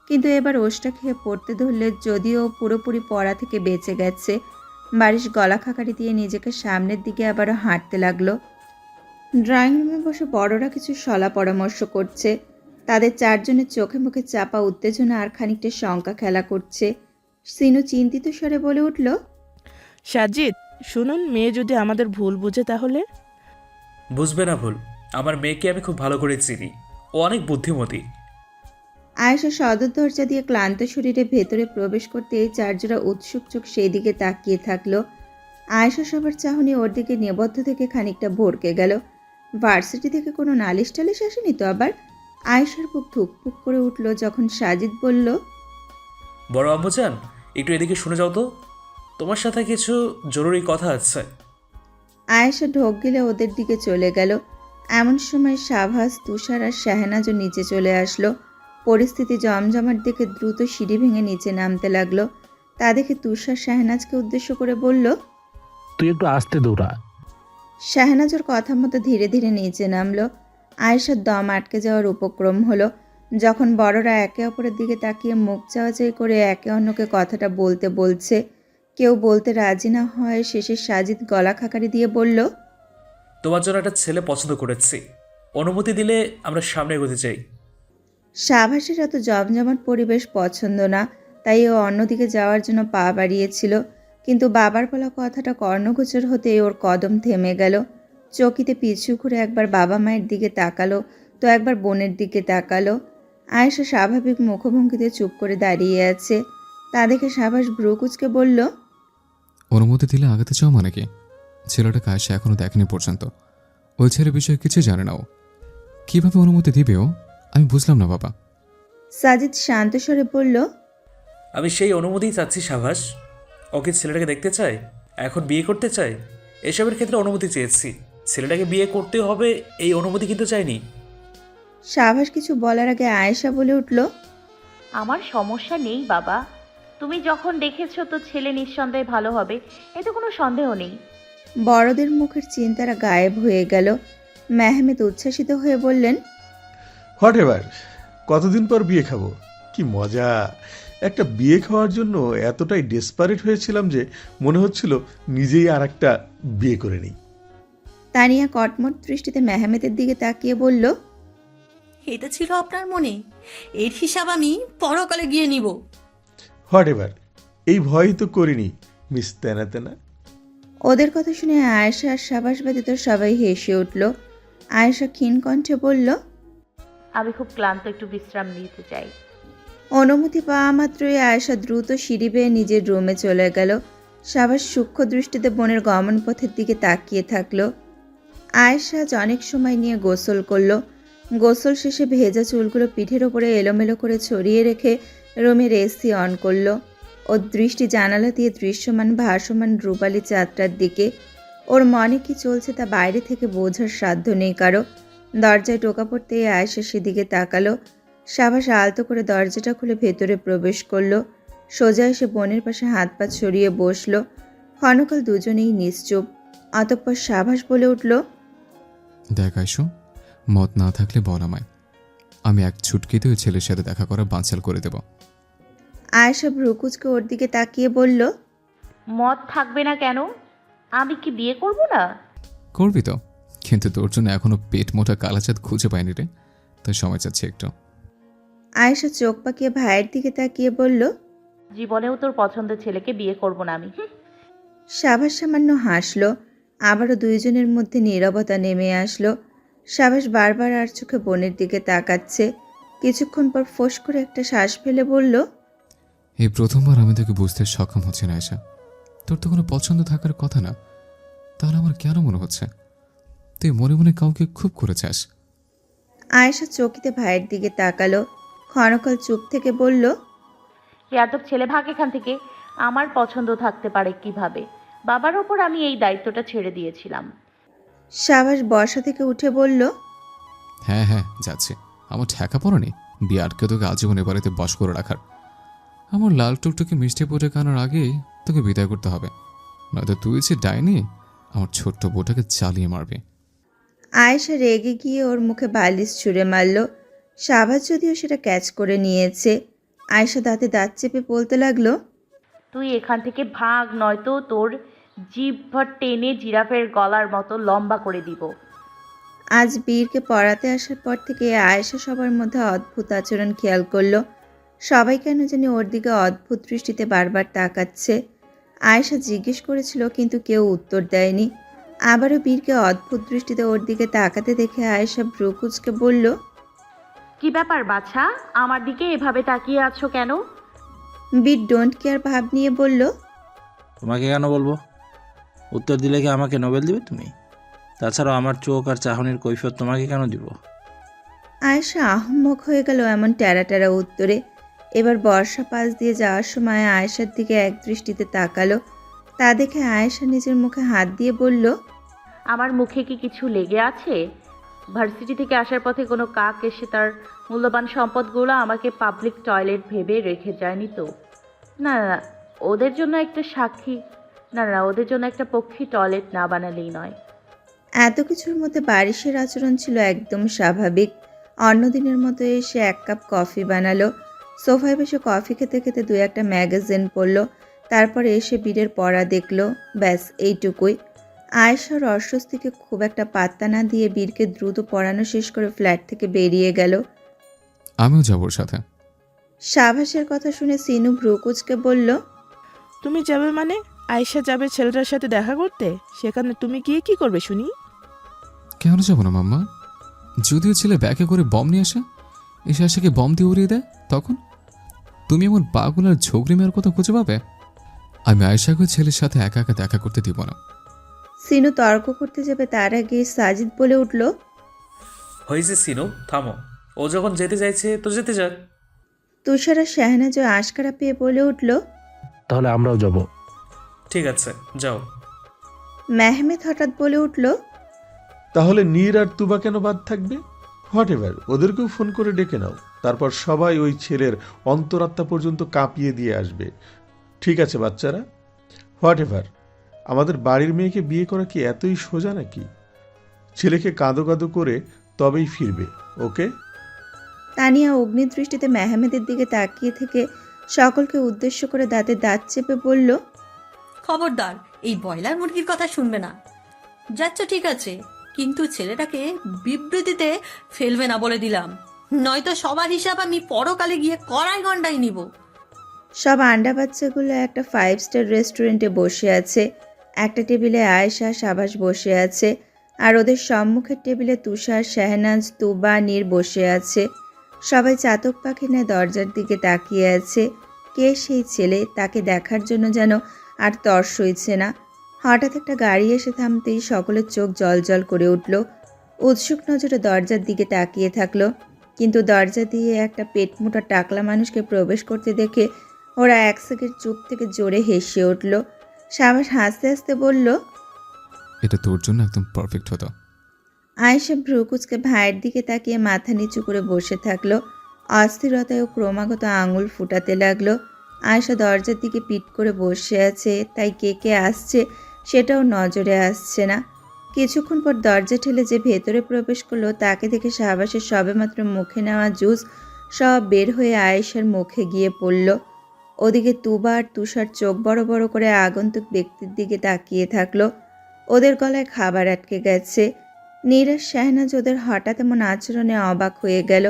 [SPEAKER 1] কিন্তু এবার ওষ্টা খেয়ে পড়তে ধরলে যদিও পুরোপুরি পড়া থেকে বেঁচে গেছে। বারিশ গলা খাকারি দিয়ে নিজেকে সামনের দিকে আবারও হাঁটতে লাগলো। ড্রয়িং রুমে বসে বড়রা কিছু সলা পরামর্শ করছে। তাদের চারজনের চোখে মুখে চাপা উত্তেজনা আর খানিকটা শঙ্কা খেলা করছে। সিনু চিন্তিত স্বরে বলে উঠল।
[SPEAKER 5] সাজিদ, শুনুন, মেয়ে যদি আমাদের ভুল বুঝে তাহলে?
[SPEAKER 6] বুঝবে না ভুল, আমার মেয়েকে আমি খুব ভালো করে চিনি, ও অনেক বুদ্ধিমতী।
[SPEAKER 1] আয়েশা সদর দরজা দিয়ে ক্লান্ত শরীরে ভেতরে প্রবেশ করতে এই চারজোড়া উৎসুক চোখ সেই দিকে তাকিয়ে থাকলো। আয়েশা সবার চাহনি ওর দিকে নিবদ্ধ থেকে খানিকটা ভরকে গেল। ভার্সিটি থেকে কোনো নালিশ টালিশ আসেনি তো আবার? আয়েশার বুক ধুকপুক করে উঠল যখন সাজিদ বলল।
[SPEAKER 6] বড় আম্মুজান, একটু এদিকে শুনে যাও তো, তোমার সাথে কিছু জরুরি কথা আছে।
[SPEAKER 1] আয়েশা ঢোক গিলে ওদের দিকে চলে গেল। এমন সময় শাহবাজ, তুষার আর শাহনাজও নিচে চলে আসলো। পরিস্থিতি জমজমাট দেখে দ্রুত সিঁড়ি ভেঙে নিচে নামতে লাগলো। তা দেখে তুষার শাহনাজকে উদ্দেশ্য করে বলল।
[SPEAKER 4] তুই একটু আস্তে দৌড়া।
[SPEAKER 1] শাহনাজ ওর কথা মতো ধীরে ধীরে নিচে নামলো। আয়েশার দম আটকে যাওয়ার উপক্রম হলো যখন বড়রা একে অপরের দিকে তাকিয়ে মুখ চাওয়াচাই করে একে অন্যকে কথাটা বলতে বলছে। কেউ বলতে রাজি না হয় শেষে সাজিদ গলা খাকারি দিয়ে বলল।
[SPEAKER 6] তোমার জন্য একটা ছেলে পছন্দ করেছি, অনুমতি দিলে আমরা সামনে এগোতে চাই।
[SPEAKER 1] শাহবাজের এত জমজমাট পরিবেশ পছন্দ না, তাই ও অন্যদিকে যাওয়ার জন্য পা বাড়িয়েছিল, কিন্তু বাবার বলা কথাটা কর্ণগোচর হতে ওর কদম থেমে গেল। চকিতে পিছু ঘুরে একবার বাবা মায়ের দিকে তাকালো তো একবার বোনের দিকে তাকালো। আয়েশা স্বাভাবিক মুখভঙ্গিতে চুপ করে দাঁড়িয়ে আছে। তা দেখে শাহবাজ ভ্রুকুচকে বলল।
[SPEAKER 2] অনুমতি দিলে আগাতে চাও মানে কি? ছেলেটাকে আয়সা এখনো দেখেনি পর্যন্ত, ওই ছেলের বিষয়ে কিছু জানে না ও, কিভাবে অনুমতি দিবে ও? আমি বুঝলাম না বাবা।
[SPEAKER 1] সাজিদ শান্ত স্বরে বলল।
[SPEAKER 6] আমি সেই অনুমতিই চাচ্ছি সাভাস। ওকে ছেলেটাকে দেখতে চাই, এখন বিয়ে করতে চাই, এসবের ক্ষেত্রে অনুমতি চেয়েছি। ছেলেটাকে বিয়ে করতে হবে এই অনুমতি কিন্তু চাইনি।
[SPEAKER 1] শাহবাজ কিছু বলার আগে আয়েশা বলে উঠল।
[SPEAKER 3] আমার সমস্যা নেই বাবা, তুমি যখন দেখেছো তো ছেলে নিঃসন্দেহে ভালো হবে, এতে কোনো সন্দেহ নেই।
[SPEAKER 1] বড়দের মুখের চিন্তারা গায়েব হয়ে গেল। মেহমেদ উচ্ছ্বাসিত হয়ে বললেন।
[SPEAKER 13] হোয়াট এভার, কতদিন পর বিয়ে খাবো, কি মজা! একটা বিয়ে খাওয়ার জন্য এতটাই ডেসপারেট হয়েছিলাম যে মনে হচ্ছিল নিজেই আর একটা বিয়ে করে নিই।
[SPEAKER 1] তানিয়া কটমট দৃষ্টিতে মেহমেদের দিকে তাকিয়ে বলল,
[SPEAKER 14] এটা ছিল আপনার মনে, এর হিসাব আমি পরকালে গিয়ে নিব।
[SPEAKER 13] হোয়াট এভার, এই ভয়ই তো করিনি মিস তেনা তেনা।
[SPEAKER 1] ওদের কথা শুনে আয়েশা আর সাবাস ব্যতীত সবাই হেসে উঠল। আয়েশা ক্ষীণ কণ্ঠে বলল,
[SPEAKER 3] আমি খুব ক্লান্ত, একটু বিশ্রাম নিতে চাই।
[SPEAKER 1] অনুমতি পাওয়া মাত্রই আয়েশা দ্রুত সিঁড়ি বেয়ে নিজের রুমে চলে গেল। সাবাস সূক্ষ্ম দৃষ্টিতে বোনের গমন পথের দিকে তাকিয়ে থাকলো। আয়েশা আজ অনেক সময় নিয়ে গোসল করলো। গোসল শেষে ভেজা চুলগুলো পিঠের ওপরে এলোমেলো করে ছড়িয়ে রেখে রুমের এসি অন করলো। ওর দৃষ্টি জানালা দিয়ে দৃশ্যমান ভাসমান রূপালী চাঁদটার দিকে। ওর মনে কি চলছে তা বাইরে থেকে বোঝার সাধ্য নেই কারো। দরজায় টোকা পড়তেই আয়েশা সেদিকে তাকালো। সাবাস আলতো করে দরজাটা খুলে ভেতরে প্রবেশ করলো। সোজা এসে বোনের পাশে হাত পা ছড়িয়ে বসলো। ক্ষণকাল দুজনেই নিশ্চুপ। অতঃপর সাবাস বলে উঠল,
[SPEAKER 2] দেখ আইসো, মত না থাকলে বল আমায়, আমি এক ছুটকিতে ওই ছেলের সাথে দেখা করা বানচাল করে দেব।
[SPEAKER 1] আয়েশা ভ্রুকুচকে ওর দিকে তাকিয়ে বলল,
[SPEAKER 3] মত থাকবে না কেন? আমি কি বিয়ে করব না?
[SPEAKER 2] করবি তো, কিন্তু তোর জন্য এখনো পেট মোটা কালাচাঁদ খুঁজে পাইনি রে, তাই সময় চাচ্ছি একটু।
[SPEAKER 1] আয়েশা চোখ পাকিয়ে ভাইয়ের দিকে তাকিয়ে বলল,
[SPEAKER 3] জীবনেও তোর পছন্দের ছেলেকে বিয়ে করব না আমি।
[SPEAKER 1] সাবাস সামান্য হাসলো। আবারও দুইজনের মধ্যে নীরবতা নেমে আসলো। সাবাস বারবার আর চোখে বোনের দিকে তাকাচ্ছে। কিছুক্ষণ পর ফোঁস করে একটা শ্বাস ফেলে বলল,
[SPEAKER 2] এই প্রথমবার আমি তোকে বুঝতে সক্ষম হচ্ছি না আয়েশা। তোর তো কোনো পছন্দ থাকার কথা না, তাহলে আমার কেন মনে হচ্ছে তুই মনে মনে কাউকে খুব করে চাস।
[SPEAKER 1] আয়েশা চকিতে ভাইয়ের দিকে তাকালো। ক্ষণকাল চুপ থেকে বলল,
[SPEAKER 3] এত ছেলে ভাগ এখান থেকে। আমার পছন্দ থাকতে পারে কিভাবে? বাবার ওপর আমি এই দায়িত্বটা ছেড়ে দিয়েছিলাম।
[SPEAKER 1] সাবাস বসা থেকে উঠে বলল,
[SPEAKER 2] হ্যাঁ হ্যাঁ যাচ্ছি, আমার ঠেকা পড়েনি বিয়ে আটকে তোকে আজীবন বাড়িতে বস করে রাখার। আমার লাল টুকটুকে মিষ্টি পটে কানার আগেই তোকে বিদায় করতে হবে, নয়তো তুই যে ডাইনি আমার ছোট্ট বউটাকে চালিয়ে মারবে।
[SPEAKER 1] আয়েশা রেগে গিয়ে ওর মুখে বালিশ ছুঁড়ে মারল। সাবাস যদিও সেটা ক্যাচ করে নিয়েছে। আয়েশা দাঁতে দাঁত চেপে বলতে লাগলো,
[SPEAKER 3] তুই এখান থেকে ভাগ, নয়তো তোর জিভ টেনে জিরাফের গলার মতো লম্বা করে দিব।
[SPEAKER 1] আজ বীরকে পড়াতে আসার পর থেকে আয়েশা সবার মধ্যে অদ্ভুত আচরণ খেয়াল করলো। সবাই কেন জানি ওর দিকে অদ্ভুত দৃষ্টিতে বারবার তাকাচ্ছে। আয়েশা জিজ্ঞেস করেছিল কিন্তু কেউ উত্তর দেয়নি। আবারও বীরকে অদ্ভুত দৃষ্টিতে ওর দিকে তাকাতে দেখে আয়েশা ভ্রুকুচকে বলল,
[SPEAKER 3] কি ব্যাপার বাছা, আমার দিকে এভাবে তাকিয়ে আছো কেন?
[SPEAKER 1] বীর ডোন্ট কেয়ার ভাব নিয়ে বলল,
[SPEAKER 8] তোমাকে কেন বলবো? উত্তর দিলে কি আমাকে নোবেল দিবে তুমি? তাছাড়াও আমার চোখ আর চাহনির কৈফিয়ত তোমাকে কেন দিব?
[SPEAKER 1] আয়েশা আহম্মক হয়ে গেল এমন ট্যারা ট্যারা উত্তরে। এবার বর্ষা পাশ দিয়ে যাওয়ার সময় আয়েশার দিকে এক দৃষ্টিতে তাকালো। তা দেখে আয়েশা নিজের মুখে হাত দিয়ে বলল,
[SPEAKER 3] আমার মুখে কি কিছু লেগে আছে? ভার্সিটি থেকে আসার পথে কোনো কাক এসে তার মূল্যবান সম্পদগুলো আমাকে পাবলিক টয়লেট ভেবে রেখে যায়নি তো? না না, ওদের জন্য একটা সাক্ষী, না না, ওদের জন্য একটা পক্ষী টয়লেট না বানালেই নয়।
[SPEAKER 1] এত কিছুর মধ্যে বারিশের আচরণ ছিল একদম স্বাভাবিক। অন্যদিনের মতো এসে এক কাপ কফি বানালো। সোফায় বসে কফি খেতে খেতে দু একটা ম্যাগাজিন পড়লো। তারপরে এসে বীরের পড়া দেখলো। ব্যাস এইটুকুই। আয়েশার অস্বস্তিকে খুব একটা পাত্তা না দিয়ে বীরকে দ্রুত পড়ানো শেষ করে ফ্ল্যাট থেকে বেরিয়ে গেল।
[SPEAKER 2] আমিও যাবো ওর সাথে।
[SPEAKER 1] সাবাসের কথা শুনে সিনু ভ্রুকুচকে বলল,
[SPEAKER 5] তুমি যাবে মানে? আয়েশা যাবে ছেলেটার সাথে দেখা করতে, সেখানে তুমি গিয়ে কি করবে শুনি?
[SPEAKER 2] কেন যাবো না মাম্মা? যদিও ছেলে ব্যাগে করে বম নিয়ে আসে, এসে আশাকে বম দিয়ে উড়িয়ে দেয়, তখন তুমি এমন পাগল আর ঝগড়ি মেয়ের কথা খুঁজে পাবে? আমি আয়েশাকে ছেলের সাথে একা একা দেখা করতে দিব না।
[SPEAKER 1] সিনু তর্ক করতে যাবে তার আগে সাজিদ বলে উঠল,
[SPEAKER 6] হয়েছে সিনু, থামো। ও যখন যেতে চাইছে তো যেতে যাক।
[SPEAKER 1] তুষার আর শাহনাজ আশকারা পেয়ে বলে উঠল,
[SPEAKER 4] তাহলে আমরাও যাব।
[SPEAKER 6] ঠিক আছে, যাও।
[SPEAKER 1] মেহমেদ হঠাৎ বলে উঠল,
[SPEAKER 13] তাহলে নীর আর তুবা কেন বাদ থাকবে? হোয়াট এভার, ওদেরকেও ফোন করে ডেকে নাও। তারপর সবাই ওই ছেলের অন্তরাত্মা পর্যন্ত কাঁপিয়ে দিয়ে আসবে। ঠিক আছে বাচ্চারা? হোয়াট এভার, আমাদের বাড়ির মেয়েকে বিয়ে করা কি এতই সোজা নাকি? ছেলেকে কাঁদো কাঁদো করে তবেই ফিরবে, ওকে?
[SPEAKER 1] তানিয়া অগ্নিদৃষ্টিতে মেহমেদের দিকে তাকিয়ে থেকে সকলকে উদ্দেশ্য করে দাঁতে দাঁত চেপে বলল,
[SPEAKER 14] খবরদার এই ব্রয়লার মুরগির কথা শুনবে না। যাচ্ছ ঠিক আছে, কিন্তু ছেলেটাকে বিবৃতিতে ফেলবে না বলে দিলাম, নয়তো সবার হিসাব আমি পরকালে গিয়ে কড়াই গন্ডাই নিব।
[SPEAKER 1] সব আন্ডা বাচ্চাগুলো একটা 5 স্টার রেস্টুরেন্টে বসে আছে। একটা টেবিলে আয়েশা, সাবাস বসে আছে, আর ওদের সম্মুখের টেবিলে তুষার, শাহনাজ, তুবা, নীর বসে আছে। সবাই চাতক পাখি নিয়ে দরজার দিকে তাকিয়ে আছে। কে সেই ছেলে, তাকে দেখার জন্য যেন আর তর সইছে না। হঠাৎ একটা গাড়ি এসে থামতেই সকলের চোখ জলজল করে উঠল। উৎসুক নজরে দরজার দিকে তাকিয়ে থাকলো, কিন্তু দরজা দিয়ে একটা পেটমোটা টাকলা মানুষকে প্রবেশ করতে দেখে ওরা এক সেকেন্ড চুপ থেকে জোরে হেসে উঠল। সাবাস হাসতে হাসতে বলল,
[SPEAKER 2] এটা তোর জন্য একদম পারফেক্ট হতো।
[SPEAKER 1] আয়েশা ভ্রুকুচকে ভাইয়ের দিকে তাকিয়ে মাথা নিচু করে বসে থাকলো। অস্থিরতায় ও ক্রমাগত আঙুল ফুটাতে লাগলো। আয়েশা দরজার দিকে পিট করে বসে আছে, তাই কে কে আসছে সেটাও নজরে আসছে না। কিছুক্ষণ পর দরজা ঠেলে যে ভেতরে প্রবেশ করলো তাকে দেখে শাহবাসের সবেমাত্র মুখে নেওয়া জুস সব বের হয়ে আয়েশার মুখে গিয়ে পড়ল। ওদিকে তুবা আর তুষার চোখ বড় বড় করে আগন্তুক ব্যক্তির দিকে তাকিয়ে থাকলো। ওদের গলায় খাবার আটকে গেছে। নীরজ, শাহনাজ ওদের হঠাৎ এমন আচরণে অবাক হয়ে গেল।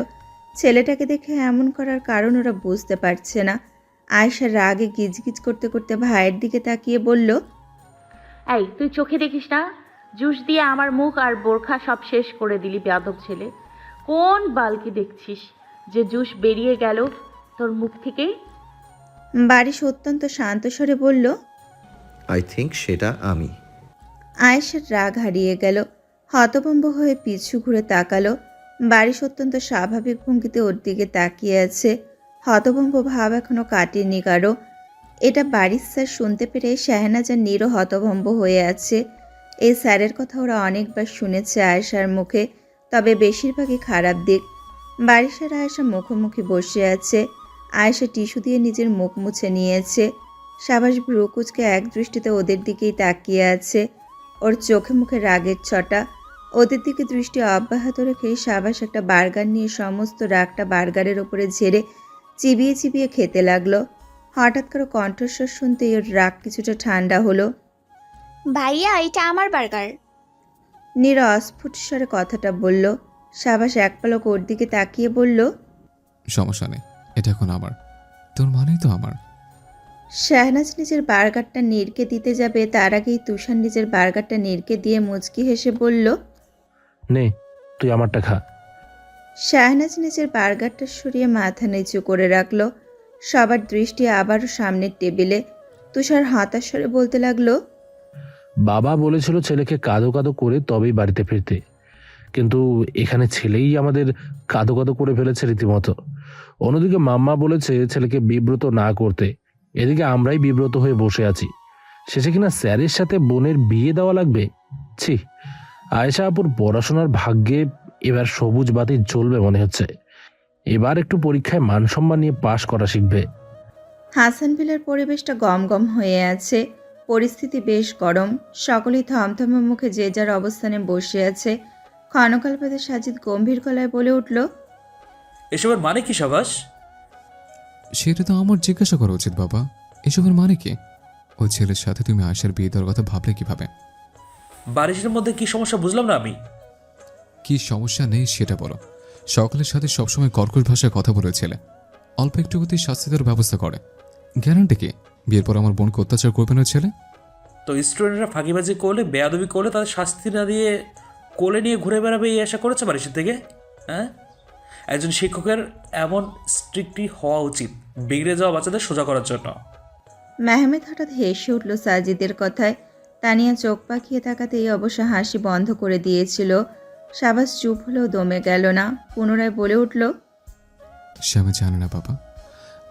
[SPEAKER 1] ছেলেটাকে দেখে এমন করার কারণ ওরা বুঝতে পারছে না। আয়েশা রাগে গিজগিজ করতে করতে ভাইয়ের দিকে তাকিয়ে বলল,
[SPEAKER 3] এই তুই চোখে দেখিস না? জুস দিয়ে আমার মুখ আর বোরখা সব শেষ করে দিলি বেয়াদব ছেলে। কোন বালকি দেখছিস যে জুস বেরিয়ে গেল তোর মুখ থেকে?
[SPEAKER 1] বারিশ অত্যন্ত শান্ত স্বরে বলল।
[SPEAKER 9] আই থিঙ্ক সেটা আমি।
[SPEAKER 1] আয়েশার রাগ হারিয়ে গেল। হতভম্ব হয়ে পিছু ঘুরে তাকালো। বারিশ অত্যন্ত স্বাভাবিক ভঙ্গিতে ওর দিকে তাকিয়ে আছে। হতভম্ব ভাব এখনো কাটেনি কারো। এটা বারিশ স্যার শুনতে পেরে শাহনাজ আর নীরও হতভম্ব হয়ে আছে। এই স্যারের কথা ওরা অনেকবার শুনেছে আয়েশার মুখে, তবে বেশিরভাগই খারাপ দিক। বারিশ আর আয়েশা মুখোমুখি বসে আছে। আয়েশা টিস্যু দিয়ে নিজের মুখ মুছে নিয়েছে। সাবাস ভ্রুকুচকে এক দৃষ্টিতে ওদের দিকেই তাকিয়ে আছে। ওর চোখে মুখে রাগের ছটা। ওদের দিকে দৃষ্টি অব্যাহত রেখেই সাবাস একটা বার্গার নিয়ে সমস্ত রাগটা বার্গারের ওপরে ঝেড়ে চিবিয়ে চিবিয়ে খেতে লাগলো। হঠাৎ করে কণ্ঠস্বর শুনতেই ওর রাগ কিছুটা ঠান্ডা হলো।
[SPEAKER 10] ভাইয়া, এটা আমার বার্গার।
[SPEAKER 1] নীর অস্ফুট স্বরে কথাটা বলল। সাবাস এক পলক ওর দিকে তাকিয়ে বলল,
[SPEAKER 2] সমস্যা নেই, এটা এখন আমার, তোর মানেই তো আমার।
[SPEAKER 1] শাহনাজ নিজের বার্গারটা নীরকে দিতে যাবে, তার আগেই তুষার নিজের বার্গারটা নীরকে দিয়ে মুচকি হেসে বলল,
[SPEAKER 4] নে তুই আমারটা খা।
[SPEAKER 1] শাহনাজ নিজের বার্গারটা সরিয়ে মাথা নিচু করে রাখলো। সবার দৃষ্টি আবারও সামনের টেবিলে। তুষার হতাশ স্বরে বলতে লাগলো,
[SPEAKER 4] বাবা বলেছিল ছেলেকে কাঁদো কাঁদো করে তবেই বাড়িতে ফিরতে, কিন্তু এখানে ছেলেই আমাদের কাঁদো কাঁদো করে ফেলেছে রীতিমতো। অন্যদিকে মাম্মা বলেছে ছেলেকে বিব্রত না করতে, এদিকে আমরাই বিব্রত হয়ে বসে আছি। শেষে কিনা স্যারের সাথে বোনের বিয়ে দেওয়া লাগবে। ছি, আয়েশা আপুর পড়াশোনার ভাগ্যে এবার সবুজ বাতি জ্বলবে মনে হচ্ছে। এবার একটু পরীক্ষায় মানসম্মান নিয়ে পাশ করা শিখবে।
[SPEAKER 1] হাসানভিলের পরিবেশটা গমগম হয়ে আছে। পরিস্থিতি বেশ গরম। সকলেই থমথমে মুখে যে যার অবস্থানে বসে আছে। ক্ষণকাল বাদে সাজিদ গম্ভীর গলায় বলে উঠল,
[SPEAKER 6] এসবের মানে কি সাবাস?
[SPEAKER 2] সেটা তো আমার জিজ্ঞাসা করা উচিত বাবা। এসবের মানে কি? ওই ছেলের সাথে তুমি আয়েশার বিয়ে দেওয়ার কথা ভাবলে কিভাবে?
[SPEAKER 6] বারিশের মধ্যে কি সমস্যা বুঝলাম না আমি।
[SPEAKER 2] কি সমস্যা নেই সেটা বলো। সকলের সাথে সবসময় কর্কশ ভাষায় কথা বলে ছেলে অল্প একটু গতি শাস্তি দেওয়ার ব্যবস্থা করে। গ্যারান্টি কি বিয়ের পর আমার বোনকে অত্যাচার করবে না ছেলে?
[SPEAKER 6] তো স্টুডেন্টরা ফাঁকিবাজি করলে, বেয়াদবি করলে তাদের শাস্তি না দিয়ে কোলে নিয়ে ঘুরে বেড়াবে এই আশা করেছে বারিশের থেকে? হ্যাঁ, একজন শিক্ষকের এমন স্ট্রিক্টলি হওয়া উচিত বিগড়ে যাওয়া বাচ্চাদের সোজা করার জন্য।
[SPEAKER 1] মেহমেদ হঠাৎ হেসে উঠল সাজিদের কথায়। তানিয়া চোখ পাকিয়ে তাকাতেই অবশ্য হাসি বন্ধ করে দিয়েছিল। সাবাস চুপ হলেও দমে গেল না। পুনরায় বলে উঠল,
[SPEAKER 2] সে আমি জানি না বাবা,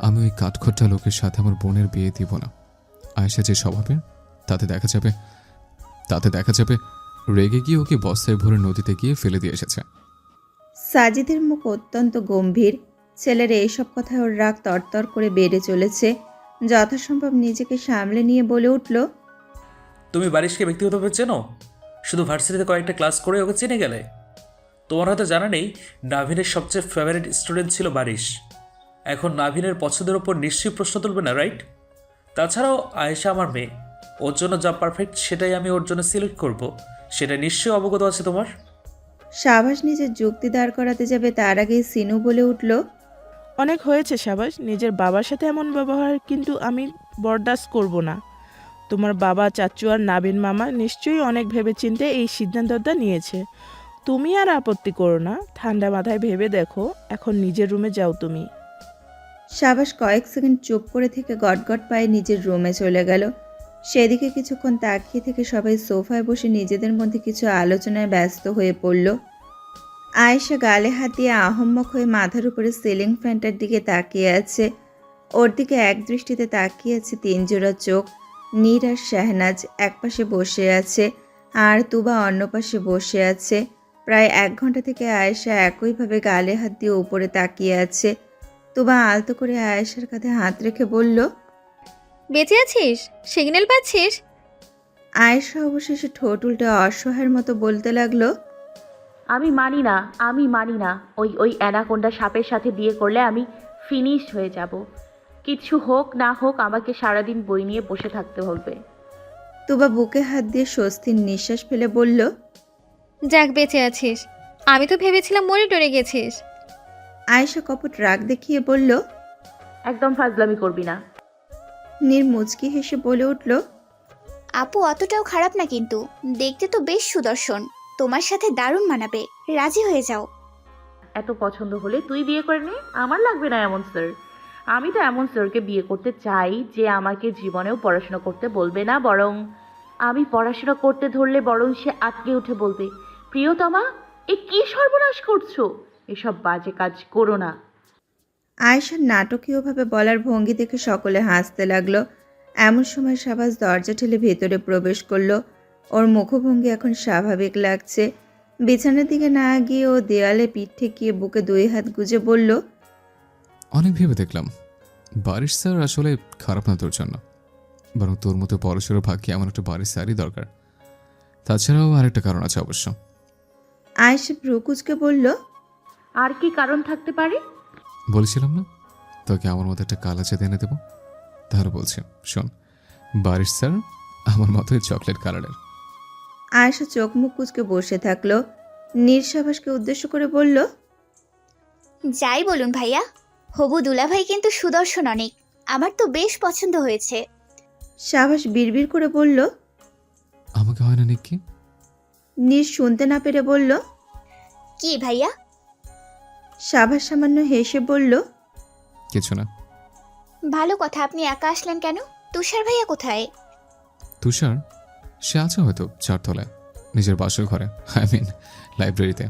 [SPEAKER 2] আমি ওই কাঠখোট্টা লোকের সাথে আমার বোনের বিয়ে দিব না। আয়েশা যে স্বভাবের, তাতে দেখা যাবে রেগে গিয়ে ওকে বস্তায় ভরে নদীতে গিয়ে ফেলে দিয়ে এসেছে।
[SPEAKER 1] সাজিদের মুখ অত্যন্ত গম্ভীর। ছেলের এইসব কথায় ওর রাগ তরতর করে বেড়ে চলেছে। যথাসম্ভব নিজেকে সামলে নিয়ে বলে উঠল,
[SPEAKER 6] তুমি বারিশকে ব্যক্তিগতভাবে চেনো? শুধু ভার্সিটিতে কয়েকটা ক্লাস করে ওকে চিনে গেলে? তোমার হয়তো জানা নেই, নাভিনের সবচেয়ে ফেভারিট স্টুডেন্ট ছিল বারিশ। এখন নাভিনের পছন্দের ওপর নিশ্চয়ই প্রশ্ন তুলবে না, রাইট? তাছাড়াও আয়েশা আমার মেয়ে, ওর জন্য যা পারফেক্ট সেটাই আমি ওর জন্য সিলেক্ট করব, সেটা নিশ্চয়ই অবগত আছে তোমার।
[SPEAKER 1] সাবাস নিজের যুক্তি দাঁড় করাতে যাবে তার আগেই সিনু বলে উঠল,
[SPEAKER 5] অনেক হয়েছে সাবাস, নিজের বাবার সাথে এমন ব্যবহার কিন্তু আমি বরদাস্ত করব না। তোমার বাবা, চাচু আর নাবিন মামা নিশ্চয়ই অনেক ভেবেচিন্তে এই সিদ্ধান্তটা নিয়েছে। তুমি আর আপত্তি করো না, ঠান্ডা মাথায় ভেবে দেখো। এখন নিজের রুমে যাও তুমি।
[SPEAKER 1] সাবাস কয়েক সেকেন্ড চুপ করে থেকে গটগট পায়ে নিজের রুমে চলে গেল। সেদিকে কিছুক্ষণ তাকিয়ে থেকে সবাই সোফায় বসে নিজেদের মধ্যে কিছু আলোচনায় ব্যস্ত হয়ে পড়ল। আয়েশা গালে হাত দিয়ে আহম্মক হয়ে মাথার উপরে সিলিং ফ্যানটার দিকে তাকিয়ে আছে। ওর দিকে এক দৃষ্টিতে তাকিয়ে আছে 3 জোড়া চোখ। নীর আর শাহনাজ একপাশে বসে আছে আর তুবা অন্য পাশে বসে আছে। প্রায় 1 ঘন্টা থেকে আয়েশা একইভাবে গালে হাত দিয়ে উপরে তাকিয়ে আছে। তুবা আলতো করে আয়েশার কাঁধে হাত রেখে বলল,
[SPEAKER 11] বেঁচে আছিস? সিগন্যাল পাচ্ছিস?
[SPEAKER 1] আয়েশা অবশেষে ঠোঁট উল্টে অসহায়ের মতো বলতে লাগলো,
[SPEAKER 3] আমি মানি না। ওই অ্যানাকোন্ডা সাপের সাথে বিয়ে করলে আমি ফিনিশড হয়ে যাব। কিছু হোক না হোক আমাকে সারাদিন বই নিয়ে বসে থাকতে হবে।
[SPEAKER 1] তুবা বুকে হাত দিয়ে স্বস্তির নিঃশ্বাস ফেলে বলল,
[SPEAKER 11] যাক বেঁচে আছিস, আমি তো ভেবেছিলাম মরে টরে গেছিস।
[SPEAKER 1] আয়েশা কপট রাগ দেখিয়ে বলল,
[SPEAKER 3] একদম ফাজলামি করবি না।
[SPEAKER 1] নীর মুচকি হেসে বলে উঠল,
[SPEAKER 10] আপু অতটাও খারাপ না, কিন্তু দেখতে তো বেশ সুদর্শন, তোমার সাথে দারুণ মানাবে, রাজি হয়ে যাও।
[SPEAKER 3] এত পছন্দ হলে তুই বিয়ে করে নে, আমার লাগবে না এমন স্যার। আমি তো এমন স্যারকে বিয়ে করতে চাই যে আমাকে জীবনেও পড়াশোনা করতে বলবে না, বরং আমি পড়াশোনা করতে ধরলে বরং সে আটকে উঠে বলবে, প্রিয়তমা এ কি সর্বনাশ করছো, এসব বাজে কাজ করো না।
[SPEAKER 1] আয়েশার নাটকীয়ভাবে বলার ভঙ্গি দেখে সকলে হাসতে লাগলো। এমন সময় শাবাজ দরজা ঠেলে ভেতরে প্রবেশ করলো। ওর মুখভঙ্গি এখন স্বাভাবিক লাগছে। বিছানার দিকে না গিয়ে ও দেয়ালে পিঠ ঠেকিয়ে বুকে 2 হাত গুজে বলল,
[SPEAKER 2] অনেক ভেবে দেখলাম বারিশ স্যার আসলে খারাপ না তোর জন্য, বরং তোর মতো পড়াশোনার ভাগ্যে এমন একটা বারিশ স্যারই দরকার। তাছাড়াও আরেকটা কারণ আছে অবশ্য।
[SPEAKER 1] আয়েশা ভ্রু কুঁচকে বলল,
[SPEAKER 3] আর কি কারণ থাকতে পারে?
[SPEAKER 2] বলেছিলাম না তোকে আমার মতো একটা কালা চেতে এনে দেবো? তাহলে বলছি শোন, বারিশ স্যার আমার মতোই চকলেট কালারের।
[SPEAKER 1] আয়েশা চোখ মুখ কুঁচকে বসে থাকলো। নীর শাবাসকে উদ্দেশ্য করে বলল,
[SPEAKER 10] যাই বলুন ভাইয়া, হবু দুলাভাই কিন্তু সুদর্শন অনেক, আমার তো বেশ পছন্দ হয়েছে।
[SPEAKER 1] শাবাস বিড়বিড় করে বলল,
[SPEAKER 2] আমাকে হয় না নিকি?
[SPEAKER 1] নীর শুনতে না পেরে বলল,
[SPEAKER 10] কি ভাইয়া?
[SPEAKER 1] শাবাস সামান্য হেসে বলল,
[SPEAKER 2] কিছু না।
[SPEAKER 10] ভালো কথা, আপনি একা আসলেন কেন? তুষার ভাইয়া কোথায়?
[SPEAKER 2] তুষার সে আছে হয়তো 4 তলায় নিজের বাসর ঘরে, লাইব্রেরিতে।